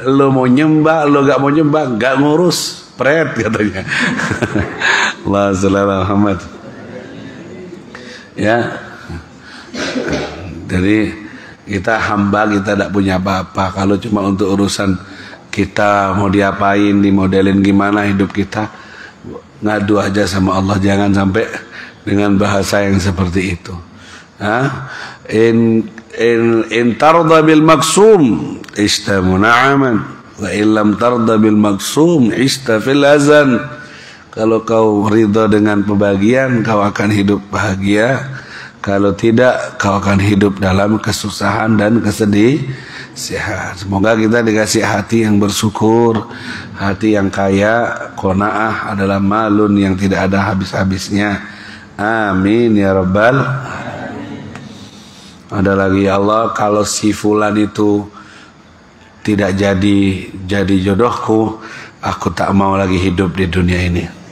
Lo mau nyembah, lo gak mau nyembah, gak ngurus, pret katanya. Allah sallallahu Muhammad. Ya, jadi kita hamba, kita tidak punya apa-apa. Kalau cuma untuk urusan kita mau diapain, dimodelin gimana hidup kita, ngadu aja sama Allah. Jangan sampai dengan bahasa yang seperti itu. In tarda bil maksum ista muna'aman, wa illam tarda bil maksum ista fil azan. Kalau kau ridha dengan pembagian, kau akan hidup bahagia. Kalau tidak, kau akan hidup dalam kesusahan dan kesedihan. Semoga kita dikasih hati yang bersyukur, hati yang kaya. Qanaah adalah malun yang tidak ada habis-habisnya. Amin ya rabbal. Ada lagi, ya Allah, kalau si fulan itu tidak jadi jodohku, aku tak mau lagi hidup di dunia ini.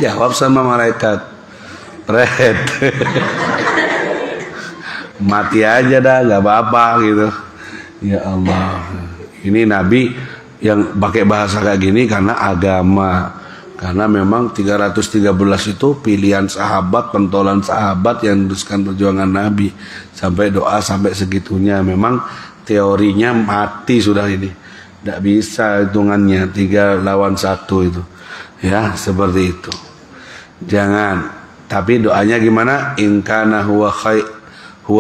Jawab sama malaikat, red. Mati aja dah, gak apa-apa gitu. Ya Allah, ini Nabi yang pakai bahasa kayak gini karena agama. Karena memang 313 itu pilihan sahabat, pentolan sahabat yang meneruskan perjuangan Nabi. Sampai doa sampai segitunya. Memang teorinya mati sudah ini. Tidak bisa hitungannya 3 lawan 1 itu. Ya, seperti itu. Jangan. Tapi doanya gimana? In kana huwa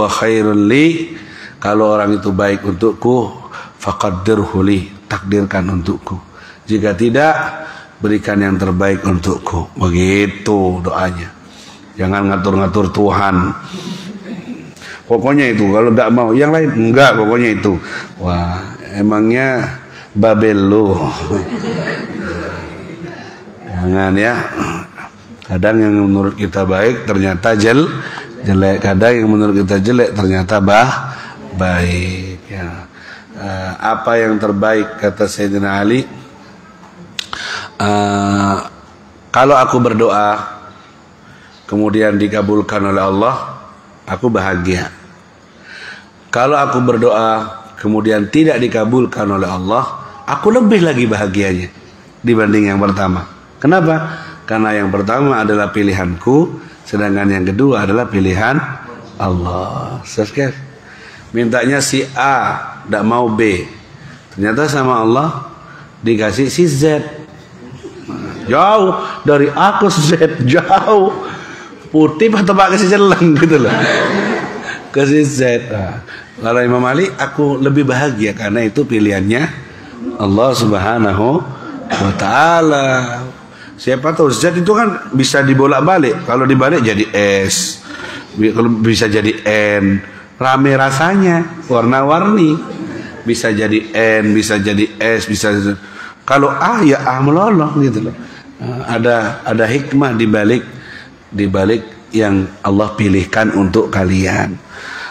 khairun li. Kalau orang itu baik untukku, faqaddirhu li. Takdirkan untukku. Jika tidak, berikan yang terbaik untukku. Begitu doanya. Jangan ngatur-ngatur Tuhan. Pokoknya itu, kalau enggak mau yang lain enggak, pokoknya itu. Wah, emangnya Babel lu. Jangan ya. Kadang yang menurut kita baik ternyata jelek. Kadang yang menurut kita jelek ternyata baik ya. Apa yang terbaik kata Sayyidina Ali? Kalau aku berdoa kemudian dikabulkan oleh Allah, aku bahagia. Kalau aku berdoa kemudian tidak dikabulkan oleh Allah, aku lebih lagi bahagianya dibanding yang pertama. Kenapa? Karena yang pertama adalah pilihanku, sedangkan yang kedua adalah pilihan Allah. Sekarang mintanya si A, tidak mau B. Ternyata sama Allah dikasih si Z. Jauh dari A ke Z, jauh. putih atau pakai si jeleng gitu loh. Kasih Z. Nah, kalau Imam Ali, aku lebih bahagia karena itu pilihannya Allah Subhanahu wa Ta'ala. Siapa tahu Z itu kan bisa dibolak-balik. Kalau dibalik jadi S, kalau bisa jadi N, rame rasanya, warna-warni. Bisa jadi N, bisa jadi S, bisa. Kalau A ya A melolong gitu loh. Ada hikmah dibalik yang Allah pilihkan untuk kalian.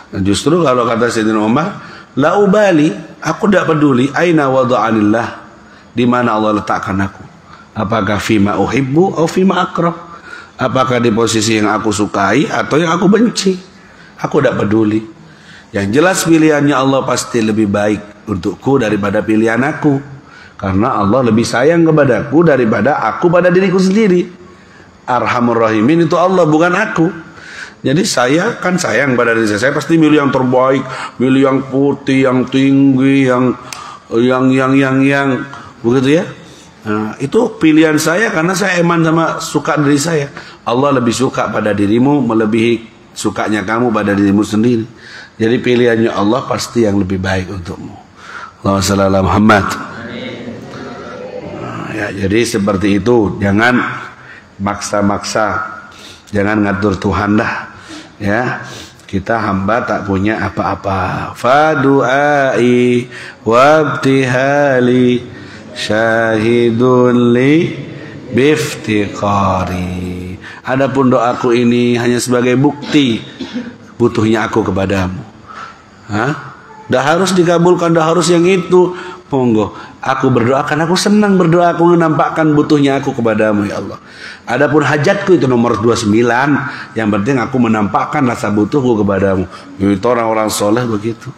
Justru kalau kata Sayyidina Umar, la ubali, aku tidak peduli aina wada'anillah, di mana Allah letakkan aku. Apakah fima uhibbu atau fima akrah? Apakah di posisi yang aku sukai atau yang aku benci? Aku tidak peduli. Yang jelas pilihannya Allah pasti lebih baik untukku daripada pilihan aku. Karena Allah lebih sayang kepadaku daripada aku pada diriku sendiri. Arhamur Rahimin itu Allah, bukan aku. Jadi saya kan sayang pada diri saya pasti milih yang terbaik, milih yang putih, yang tinggi, yang begitu ya. Nah, itu pilihan saya karena saya eman sama suka diri saya. Allah lebih suka pada dirimu melebihi sukanya kamu pada dirimu sendiri. Jadi pilihannya Allah pasti yang lebih baik untukmu. Allahumma shalli ala Muhammad. Nah, ya, jadi seperti itu, jangan maksa-maksa. Jangan ngatur Tuhan dah, ya. Kita hamba tak punya apa-apa. Fadu'ai wabtihali syahidun li biftiqari. Adapun doaku ini hanya sebagai bukti butuhnya aku kepadamu. Dah harus dikabulkan, dah harus yang itu. Monggo, aku berdoa karena aku senang berdoa, aku menampakkan butuhnya aku kepadamu ya Allah. Adapun hajatku itu nomor 29, yang penting aku menampakkan rasa butuhku kepadamu. Itu orang-orang soleh begitu.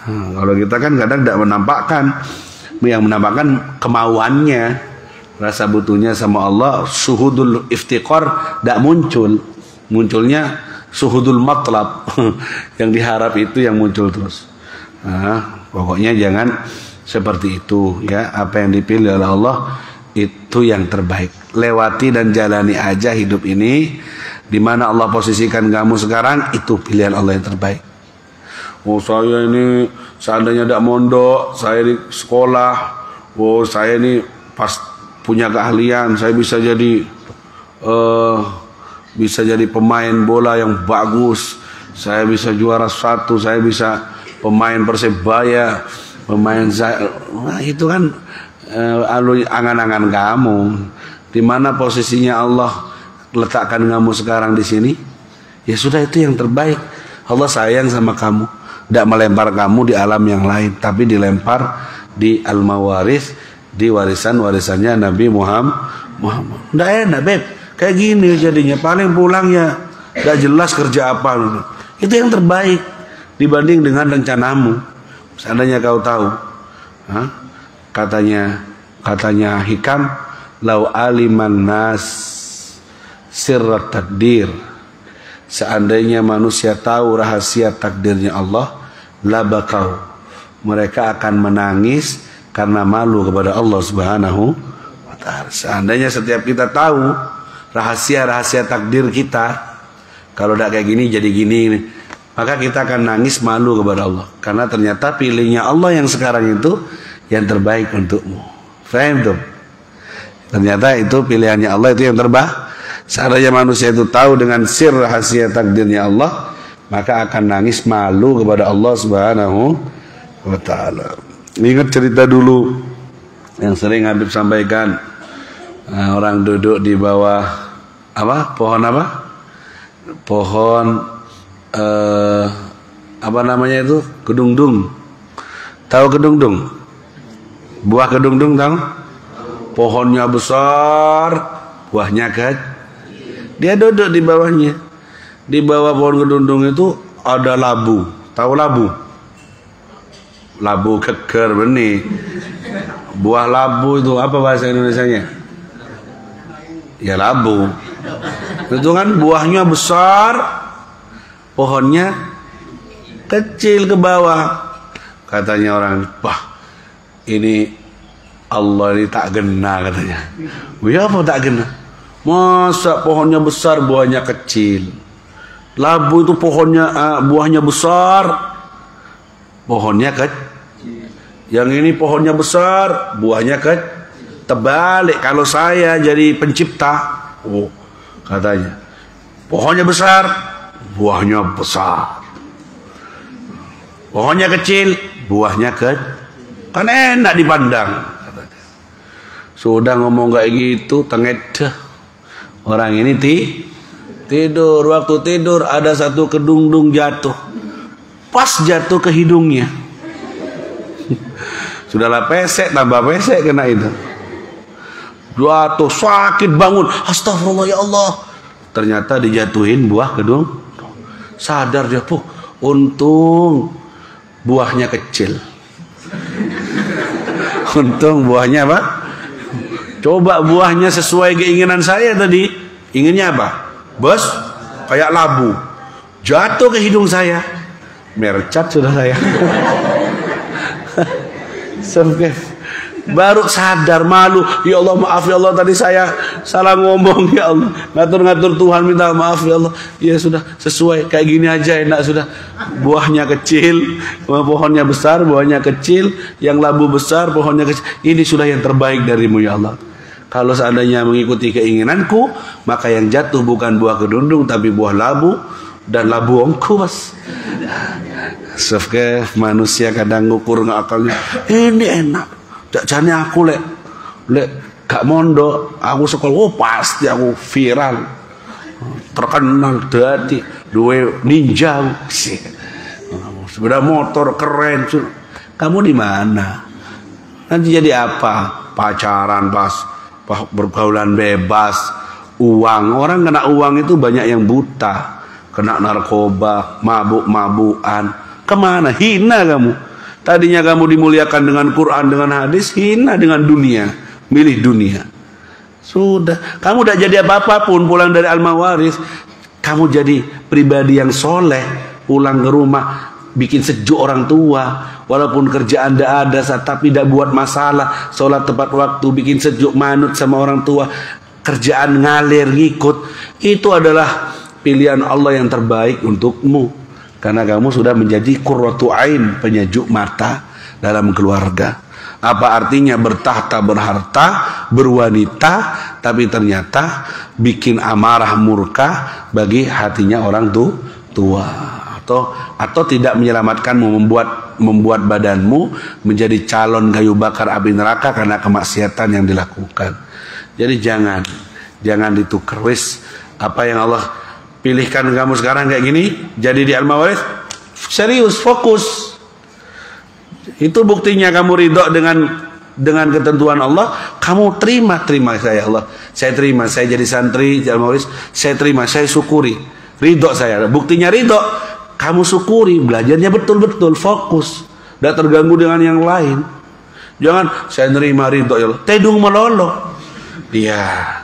Kalau kita kan kadang tidak menampakkan, yang menampakkan kemauannya, rasa butuhnya sama Allah. Suhudul iftiqar tidak muncul, munculnya suhudul matlab. Yang diharap itu yang muncul terus. Pokoknya jangan seperti itu ya. Apa yang dipilih oleh Allah itu yang terbaik. Lewati dan jalani aja hidup ini. Di mana Allah posisikan kamu sekarang, itu pilihan Allah yang terbaik. Oh, saya ini seandainya tidak mondok, saya di sekolah, oh saya ini pas punya keahlian, saya bisa jadi pemain bola yang bagus, saya bisa juara 1, saya bisa pemain Persebaya, pemain saya. Nah, itu kan angan-angan kamu. Di mana posisinya Allah letakkan kamu sekarang di sini? Ya sudah, itu yang terbaik. Allah sayang sama kamu, tidak melempar kamu di alam yang lain, tapi dilempar di al-mawaris, di warisannya Nabi Muhammad. Tidak enak, Beb. Kayak gini jadinya, paling pulang ya tidak jelas kerja apa. Itu yang terbaik dibanding dengan rencanamu. Seandainya kau tahu, katanya hikam, lau aliman nas sirrat takdir, seandainya manusia tahu rahasia takdirnya Allah, labakau, mereka akan menangis karena malu kepada Allah Subhanahu wa Ta'ala. Seandainya setiap kita tahu rahasia-rahasia takdir kita, kalau tidak kayak gini jadi gini, maka kita akan nangis malu kepada Allah. Karena ternyata pilihnya Allah yang sekarang itu yang terbaik untukmu. Faham tuh? Ternyata itu pilihannya Allah itu yang terbaik. Seandainya manusia itu tahu dengan sir rahasia takdirnya Allah, maka akan nangis malu kepada Allah Subhanahu wa Ta'ala. Ingat cerita dulu yang sering Habib sampaikan. Orang duduk di bawah pohon apa namanya itu, kedungdung. Tahu kedungdung? Buah kedungdung tahu? Pohonnya besar, buahnya kecil. Dia duduk di bawahnya. Di bawah pohon kedungdung itu ada labu. Tahu labu? Labu keker benih. Buah labu itu apa bahasa Indonesianya? Ya labu. Itu kan buahnya besar, pohonnya kecil ke bawah. Katanya orang, wah ini Allah ini tak gena katanya. Ya apa tak gena? Masa pohonnya besar, buahnya kecil? Labu itu buahnya besar, pohonnya kecil. Yang ini pohonnya besar, buahnya kecil. Terbalik kalau saya jadi pencipta. Oh, katanya pohonnya besar, buahnya besar. Pohonnya kecil, buahnya kecil. Kan enak dipandang. Sudah ngomong kayak gitu, tengedah. Orang ini tidur. Waktu tidur ada satu kedungdung jatuh. Pas jatuh ke hidungnya. Sudahlah pesek, tambah pesek kena itu. Jatuh sakit, bangun, astagfirullah ya Allah. Ternyata dijatuhin buah kedung. Sadar dia, untung buahnya kecil. Untung buahnya apa? Coba buahnya sesuai keinginan saya tadi. Inginnya apa? Bos, kayak labu. Jatuh ke hidung saya. Mercat sudah saya. Sampai baru sadar, malu. Ya Allah, maaf ya Allah, tadi saya salah ngomong ya Allah. Ngatur-ngatur Tuhan, minta maaf ya Allah. Ya sudah, sesuai kayak gini aja enak sudah. Buahnya kecil, pohonnya besar, buahnya kecil. Yang labu besar, pohonnya kecil. Ini sudah yang terbaik darimu ya Allah. Kalau seandainya mengikuti keinginanku, maka yang jatuh bukan buah kedundung tapi buah labu dan labu ongkos. Sebab manusia kadang ngukur akalnya. Ini enak. Jane aku lek gak mondok, aku sekolah pasti aku viral. Terkenal dadi duwe ninja. Sepeda motor keren. Kamu di mana? Nanti jadi apa? Pacaran pas bergaulan bebas, uang. Orang kena uang itu banyak yang buta, kena narkoba, mabuk-mabukan. Kemana? Hina kamu. Tadinya kamu dimuliakan dengan Quran, dengan hadis, hina dengan dunia, milih dunia. Sudah, kamu tidak jadi apa-apa pun pulang dari Al-Mawaris, kamu jadi pribadi yang soleh, pulang ke rumah, bikin sejuk orang tua, walaupun kerjaan tidak ada, tapi tidak buat masalah, sholat tepat waktu, bikin sejuk, manut sama orang tua, kerjaan ngalir, ngikut, itu adalah pilihan Allah yang terbaik untukmu. Karena kamu sudah menjadi qurratu ain, penyejuk mata dalam keluarga. Apa artinya bertahta, berharta, berwanita, tapi ternyata bikin amarah murka bagi hatinya orang tua. Atau tidak menyelamatkanmu, membuat badanmu menjadi calon kayu bakar api neraka karena kemaksiatan yang dilakukan. Jadi jangan ditukar. Wis, apa yang Allah pilihkan kamu sekarang kayak gini, jadi di Al-Mawaris, serius, fokus. Itu buktinya kamu ridho dengan ketentuan Allah. Kamu terima saya Allah. Saya terima, saya jadi santri di Al-Mawaris. Saya terima, saya syukuri. Ridho saya. Buktinya ridho, kamu syukuri, belajarnya betul-betul, fokus. Tidak terganggu dengan yang lain. Jangan saya nerima ridho ya Allah. Tedung melolo. Iya.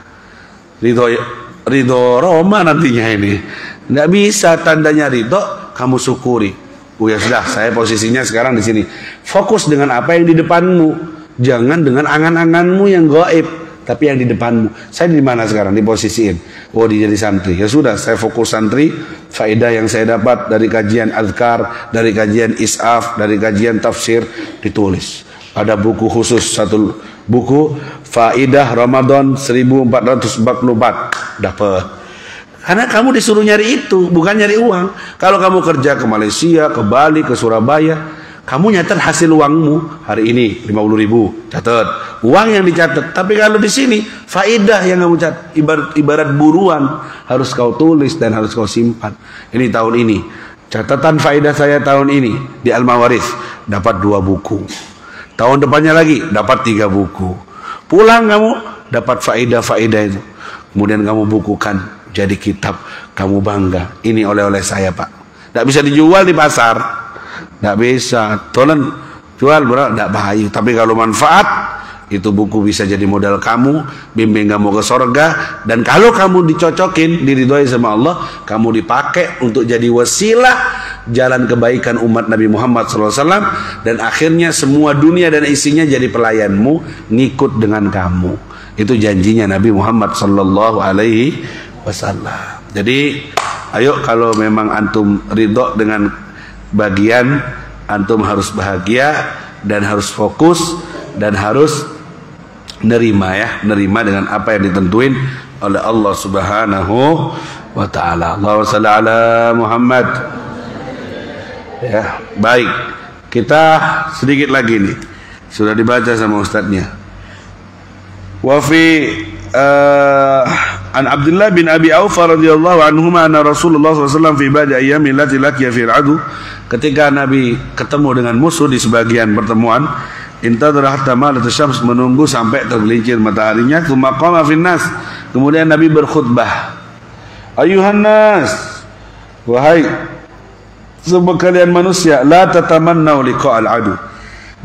Ridho Roma nantinya ini. Nggak bisa tandanya ridho, kamu syukuri. Oh ya sudah, saya posisinya sekarang di sini. Fokus dengan apa yang di depanmu. Jangan dengan angan-anganmu yang gaib, tapi yang di depanmu. Saya di mana sekarang? Diposisiin. Oh, jadi santri. Ya sudah, saya fokus santri. Faedah yang saya dapat dari kajian azkar, dari kajian is'af, dari kajian tafsir ditulis. Ada buku khusus, satu buku Faidah Ramadan 1444 dapat. Karena kamu disuruh nyari itu, bukan nyari uang. Kalau kamu kerja ke Malaysia, ke Bali, ke Surabaya, kamu nyatet hasil uangmu hari ini 50.000, catat uang yang dicatat. Tapi kalau di sini faidah yang kamu catat, ibarat buruan, harus kau tulis dan harus kau simpan. Ini tahun ini, catatan faidah saya tahun ini di Al-Mawaris dapat 2 buku. Tahun depannya lagi dapat 3 buku. Pulang kamu dapat faedah-faedah itu. Kemudian kamu bukukan jadi kitab. Kamu bangga. Ini oleh-oleh saya Pak. Tidak bisa dijual di pasar. Tidak bisa. Tolong jual bro. Tidak bahaya. Tapi kalau manfaat, itu buku bisa jadi modal kamu. Bimbing kamu ke sorga. Dan kalau kamu dicocokin, diridhoi sama Allah, kamu dipakai untuk jadi wasilah jalan kebaikan umat Nabi Muhammad SAW, dan akhirnya semua dunia dan isinya jadi pelayanmu, ngikut dengan kamu. Itu janjinya Nabi Muhammad sallallahu alaihi wasallam. Jadi ayo, kalau memang antum ridho dengan bagian, antum harus bahagia dan harus fokus dan harus nerima dengan apa yang ditentuin oleh Allah Subhanahu wa taala. Allahumma shalli ala Muhammad. Ya, baik. Kita sedikit lagi nih. Sudah dibaca sama ustadznya. Wa fi an Abdullah bin Abi Aufa radhiyallahu anhuma anna Rasulullah SAW fi ba'di ayyami allati laqiya fil adu, ketika Nabi ketemu dengan musuh di sebagian pertemuan, intadara hatta malat syams, menunggu sampai tergelincir mataharinya, tsumma qama fin nas, kemudian Nabi berkhutbah, ayuhan nas, wahai sekalian manusia, la tatamannau liqa'al adu,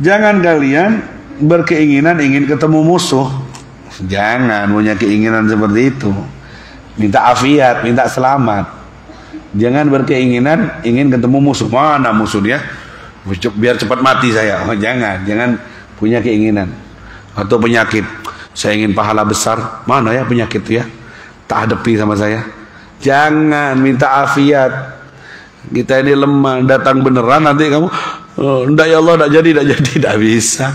jangan kalian berkeinginan ingin ketemu musuh. Jangan punya keinginan seperti itu. Minta afiat, minta selamat. Jangan berkeinginan ingin ketemu musuh. Mana musuhnya? Biar cepat mati saya. Oh, jangan punya keinginan. Atau penyakit, saya ingin pahala besar. Mana ya penyakit itu ya? Tak hadapi sama saya. Jangan minta afiat. Kita ini lemah, datang beneran nanti kamu, enggak ya Allah, enggak jadi, enggak bisa.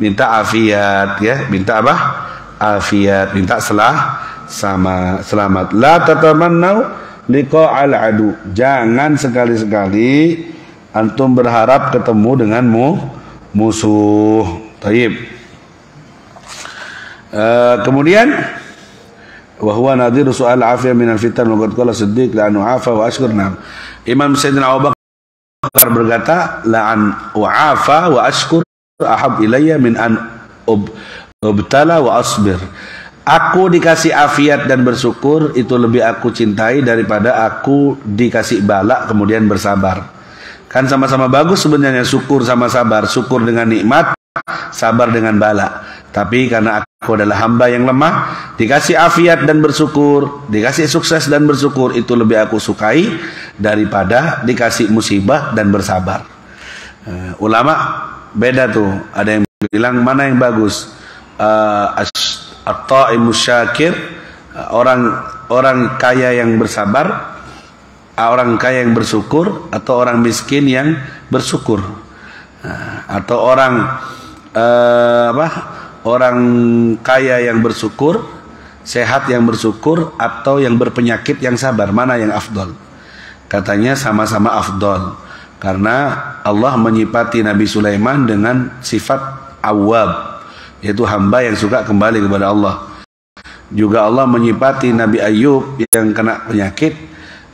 Minta afiat ya, minta apa? Afiat, minta selamat. La tatamannau liqa'al adu. Jangan sekali-sekali antum berharap ketemu dengan musuh. Taib. Kemudian wa huwa nadhiru su'al afiyah minal fitan wa qad qala Siddiq la an u'afa wa ashkurna. Imam Sayyidina Abu Bakar berkata, la an u'afa wa ashkur ahab ilayya min an ubtala wa asbir. Aku dikasih afiat dan bersyukur itu lebih aku cintai daripada aku dikasih bala kemudian bersabar. Kan sama-sama bagus sebenarnya, syukur sama sabar. Syukur dengan nikmat, sabar dengan bala. Tapi karena aku adalah hamba yang lemah, dikasih afiat dan bersyukur, dikasih sukses dan bersyukur, itu lebih aku sukai daripada dikasih musibah dan bersabar. Ulama beda tuh. Ada yang bilang mana yang bagus, at-ta'imus syakir, orang kaya yang bersabar, orang kaya yang bersyukur, atau orang miskin yang bersyukur, atau orang kaya yang bersyukur, sehat yang bersyukur, atau yang berpenyakit yang sabar. Mana yang afdol? Katanya sama-sama afdol, karena Allah menyifati Nabi Sulaiman dengan sifat awwab, yaitu hamba yang suka kembali kepada Allah. Juga Allah menyifati Nabi Ayub yang kena penyakit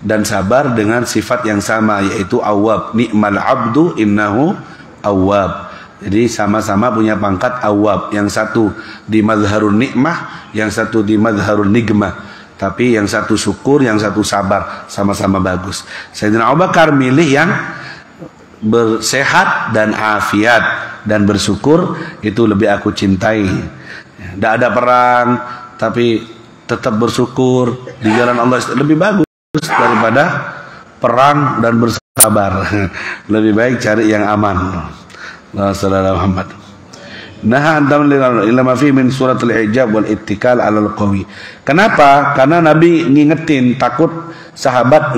dan sabar dengan sifat yang sama, yaitu awwab. Ni'mal abdu innahu awwab. Jadi sama-sama punya pangkat awwab. Yang satu di mazharun nikmah, yang satu di mazharun nigmah. Tapi yang satu syukur, yang satu sabar. Sama-sama bagus. Sayyidina Abu Bakar milih yang bersehat dan afiat dan bersyukur, itu lebih aku cintai. Tidak ada perang tapi tetap bersyukur di jalan Allah, lebih bagus daripada perang dan bersabar. Lebih baik cari yang aman. Sallallahu Muhammad. Nah, antam ila ma fi min suratul ijab wal ittikal alal qawi. Kenapa? Karena Nabi ngingetin, takut sahabat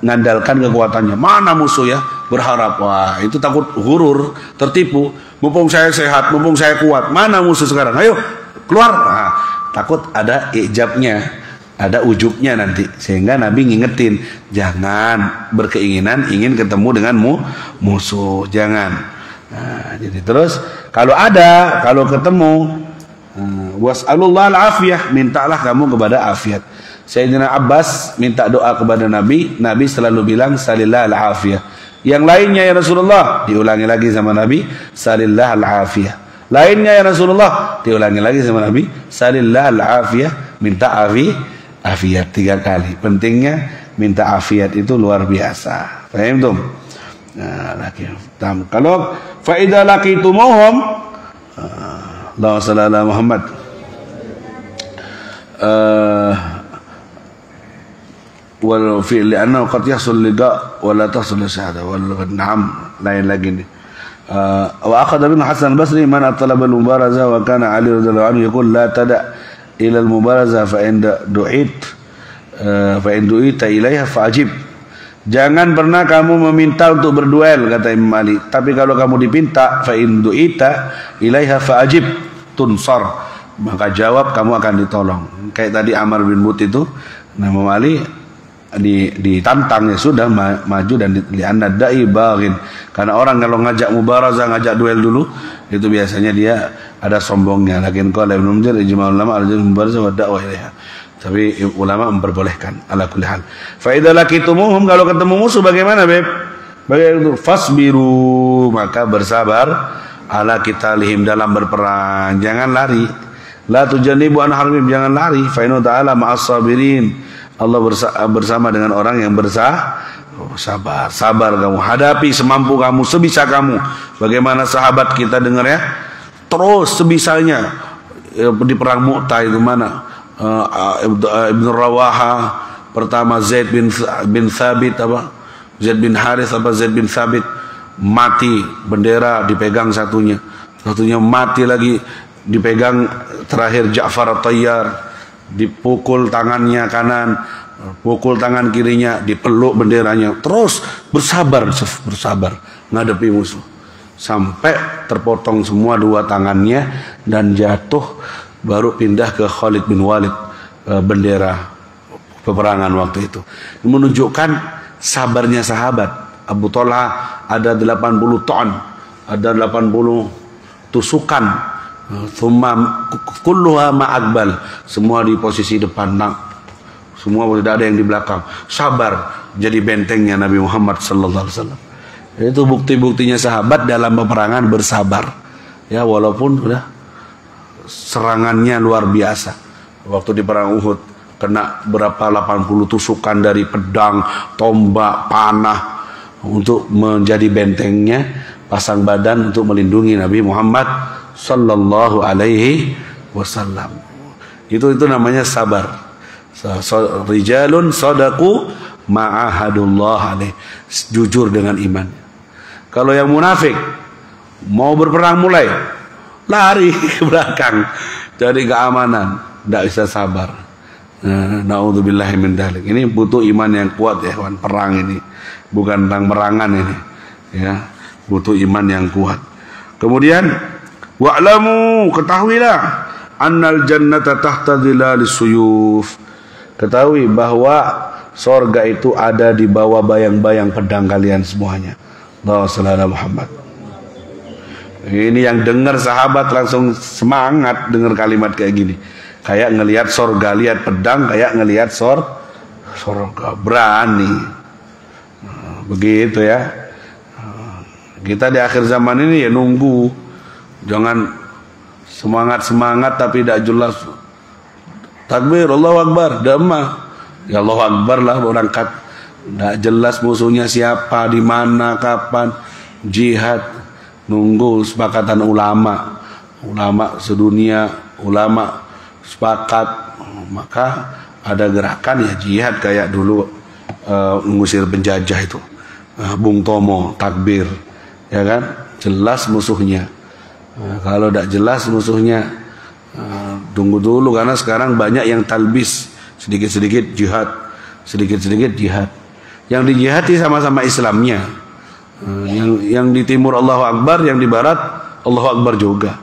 ngandalkan kekuatannya. Mana musuh ya? Berharap, wah itu takut hurur, tertipu. Mumpung saya sehat, mumpung saya kuat, mana musuh sekarang? Ayo keluar. Nah, takut ada ijabnya, ada ujubnya nanti. Sehingga Nabi ngingetin, jangan berkeinginan ingin ketemu dengan musuh, jangan. Nah, jadi terus kalau ketemu, was'alullah al-afiyah, mintalah kamu kepada afiat. Sayyidina Abbas minta doa kepada Nabi, Nabi selalu bilang salillah al-afiyah. Yang lainnya ya Rasulullah, diulangi lagi sama Nabi, salillah al-afiyah. Lainnya ya Rasulullah, diulangi lagi sama Nabi, salillah al-afiyah, minta afiat 3 kali. Pentingnya minta afiat itu luar biasa. Paham tuh? Nah, kalau faida laqitumuhum, Allahumma shalli ala Muhammad, wal fi'li annahu qad yahsul liqa wa la tahsul syahada wal na'am, lain lagi nih. Wa akhadha bin Hasan al-Basri man talaba al-mubaraza wa kana Ali radhiyallahu anhu yaqul la tada ila al-mubaraza fa in du'ita ilaiha fa'ajib. Jangan pernah kamu meminta untuk berduel, kata Imam Ali. Tapi kalau kamu dipinta, fa in du'ita ilaiha fa'ajib tunsar, maka jawab, kamu akan ditolong. Kayak tadi Amr bin Mut itu, Imam Ali ditantang, ya sudah maju dan li'anna da'i baghin. Karena orang kalau ngajak mubarazah, ngajak duel dulu, itu biasanya dia ada sombongnya. Lakin qala Ibnu Munzir ijma' ulama al-mubarazah wa da'wa ilaiha. Tapi ulama memperbolehkan ala kulli hal. Fa idza laqitumuhum, kalau ketemu musuh bagaimana, Beb? Bagaimana? Fasbiru, maka bersabar, ala qitalihim, dalam berperang, jangan lari. La tujanibu an harbim, jangan lari. Fa inna ta'ala ma'as sabirin, Allah bersama dengan orang yang sabar. Sabar kamu, hadapi semampu kamu, sebisa kamu. Bagaimana sahabat kita dengar ya, terus sebisanya di perang Mu'tah itu mana? Ibn Rawaha pertama, Zaid bin Thabit apa? Zaid bin Harith apa Zaid bin Thabit mati, bendera dipegang satunya mati lagi, dipegang terakhir Ja'far At-Tayyar, dipukul tangannya kanan, pukul tangan kirinya, dipeluk benderanya, terus bersabar ngadepi musuh sampai terpotong semua dua tangannya dan jatuh. Baru pindah ke Khalid bin Walid, bendera peperangan waktu itu. Menunjukkan sabarnya sahabat. Abu Talha ada 80 ton, ada 80 tusukan. Thumma kulluha ma'akbal, semua di posisi depan, semua tidak ada yang di belakang. Sabar, jadi bentengnya Nabi Muhammad sallallahu alaihi wasallam. Itu bukti-buktinya sahabat dalam peperangan bersabar. Ya, walaupun sudah serangannya luar biasa. Waktu di perang Uhud kena berapa 80 tusukan dari pedang, tombak, panah untuk menjadi bentengnya, pasang badan untuk melindungi Nabi Muhammad sallallahu alaihi wasallam. Itu namanya sabar. Rijalun sadaqu ma'ahadullah alaih, jujur dengan iman. Kalau yang munafik mau berperang mulai lari ke belakang cari keamanan, tidak bisa sabar. Naudzubillahi min dzalik. Ini butuh iman yang kuat ya kawan. Perang ini bukan tentang merangan ini ya, butuh iman yang kuat. Kemudian wa'lamu, ketahuilah, annal jannata tahta dhilalis suyuf, ketahui bahwa sorga itu ada di bawah bayang-bayang pedang kalian semuanya. Allahumma shalli ala Muhammad. Ini yang dengar sahabat langsung semangat dengar kalimat kayak gini. Kayak ngelihat sorga, lihat pedang, kayak ngelihat sorga, berani. Begitu ya. Kita di akhir zaman ini ya nunggu. Jangan semangat tapi tidak jelas. Takbir, Allahu Akbar, damai. Ya Allahu Akbar lah berangkat. Tidak jelas musuhnya siapa, di mana, kapan. Jihad. Nunggu sepakatan ulama sedunia, ulama sepakat, maka ada gerakan ya jihad kayak dulu mengusir penjajah itu, Bung Tomo takbir, ya kan, jelas musuhnya. Kalau tidak jelas musuhnya, tunggu dulu, karena sekarang banyak yang talbis, sedikit-sedikit jihad, yang dijihadi sama-sama Islamnya. Yang di timur Allahu Akbar, yang di barat Allahu Akbar juga.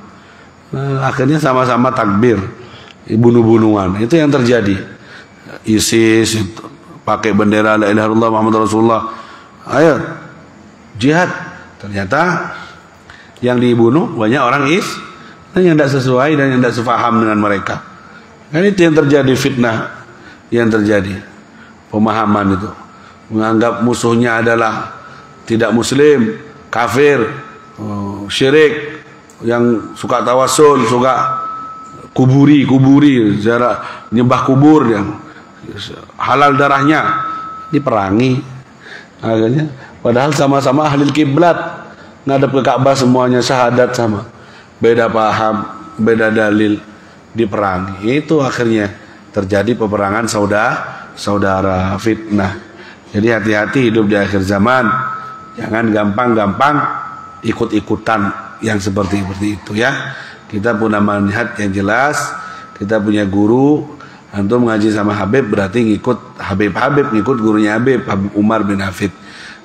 Akhirnya sama-sama takbir, bunuh-bunuhan. Itu yang terjadi. ISIS pakai bendera la ilaha illallah Muhammad Rasulullah, ayo jihad. Ternyata yang dibunuh banyak orang dan yang tidak sesuai dan yang tidak sepaham dengan mereka. Kan itu yang terjadi, fitnah yang terjadi. Pemahaman itu menganggap musuhnya adalah tidak muslim, kafir, syirik, yang suka tawasul, suka kuburi, jarak nyembah kubur, yang halal darahnya diperangi. Akhirnya padahal sama-sama ahli kiblat, ngadep ke Ka'bah semuanya, syahadat sama, beda paham, beda dalil, diperangi. Itu akhirnya terjadi peperangan saudara, fitnah. Jadi hati-hati hidup di akhir zaman. Jangan gampang-gampang ikut-ikutan yang seperti itu ya. Kita punya manhaj yang jelas, kita punya guru. Antum ngaji sama Habib berarti ngikut Habib, ngikut gurunya Habib Umar bin Hafid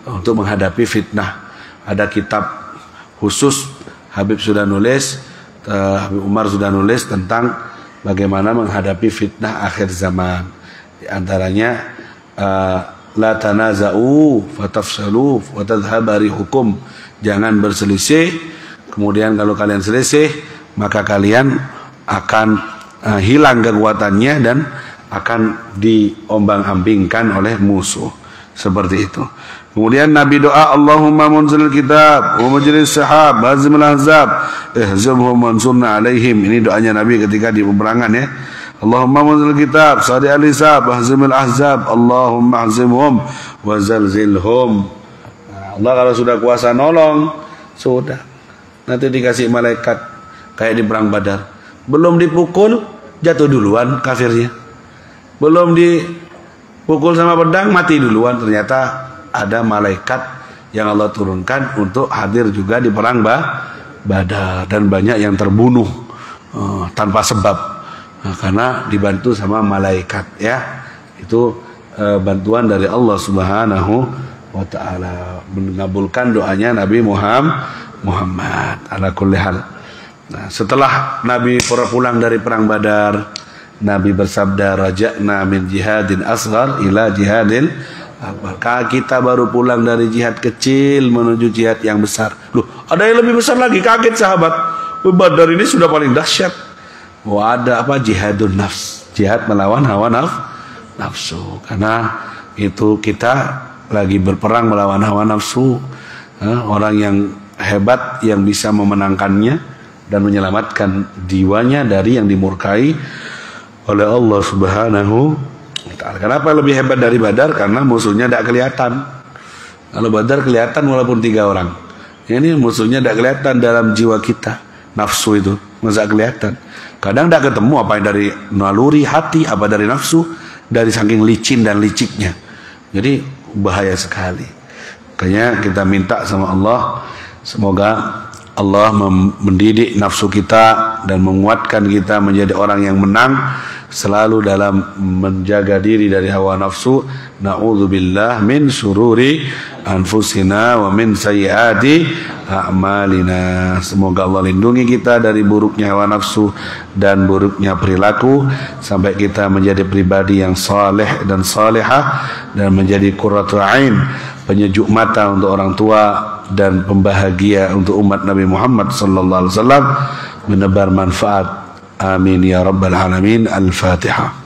untuk menghadapi fitnah. Ada kitab khusus Habib sudah nulis, Habib Umar sudah nulis tentang bagaimana menghadapi fitnah akhir zaman. Di antaranya la tanaza'u fatafsalu wa tadhhabu rihukum. Jangan berselisih, kemudian kalau kalian selisih maka kalian akan hilang kekuatannya dan akan diombang-ambingkan oleh musuh. Seperti itu. Kemudian Nabi doa, Allahumma munzilil kitab wa mujris sahab hazimul ahzab ihzibhum mansurna alaihim. Ini doanya Nabi ketika di peperangan ya. Allahumma munzilil kitab sadi al-hisab hazimul ahzab Allahumma hazimhum wa zalzilhum. Allah kalau sudah kuasa nolong, sudah. Nanti dikasih malaikat kayak di perang Badar. Belum dipukul, jatuh duluan kafirnya. Belum dipukul sama pedang, mati duluan. Ternyata ada malaikat yang Allah turunkan untuk hadir juga di perang Badar. Dan banyak yang terbunuh tanpa sebab. Karena dibantu sama malaikat ya. Itu bantuan dari Allah Subhanahu wa ta'ala. Mengabulkan doanya Nabi Muhammad ala kulli hal. Nah, setelah Nabi pulang dari perang Badar, Nabi bersabda, raja'na min jihadin asghar ila jihadin akbar. Kita baru pulang dari jihad kecil menuju jihad yang besar. Loh, ada yang lebih besar lagi, kaget sahabat. Badar ini sudah paling dahsyat. Wah, ada apa? Jihadun nafs, jihad melawan hawa nafsu. Karena itu kita lagi berperang melawan hawa nafsu. Orang yang hebat yang bisa memenangkannya dan menyelamatkan jiwanya dari yang dimurkai oleh Allah Subhanahu wa ta'ala. Kenapa lebih hebat dari Badar? Karena musuhnya tidak kelihatan. Kalau Badar kelihatan walaupun 3 orang. Ini musuhnya tidak kelihatan dalam jiwa kita. Nafsu itu masa kelihatan. Kadang tidak ketemu apa yang dari naluri hati, apa dari nafsu, dari saking licin dan liciknya. Jadi bahaya sekali. Makanya kita minta sama Allah, semoga Allah mendidik nafsu kita dan menguatkan kita menjadi orang yang menang selalu dalam menjaga diri dari hawa nafsu. Na'udzubillah min syururi anfusina wa min sayyiati a'malina. Semoga Allah lindungi kita dari buruknya hawa nafsu dan buruknya perilaku sampai kita menjadi pribadi yang saleh dan salihah dan menjadi qurratul ain, penyejuk mata untuk orang tua dan pembahagia untuk umat Nabi Muhammad sallallahu alaihi wasallam, menebar manfaat. Amin ya rabbal alamin. Al-Fatihah.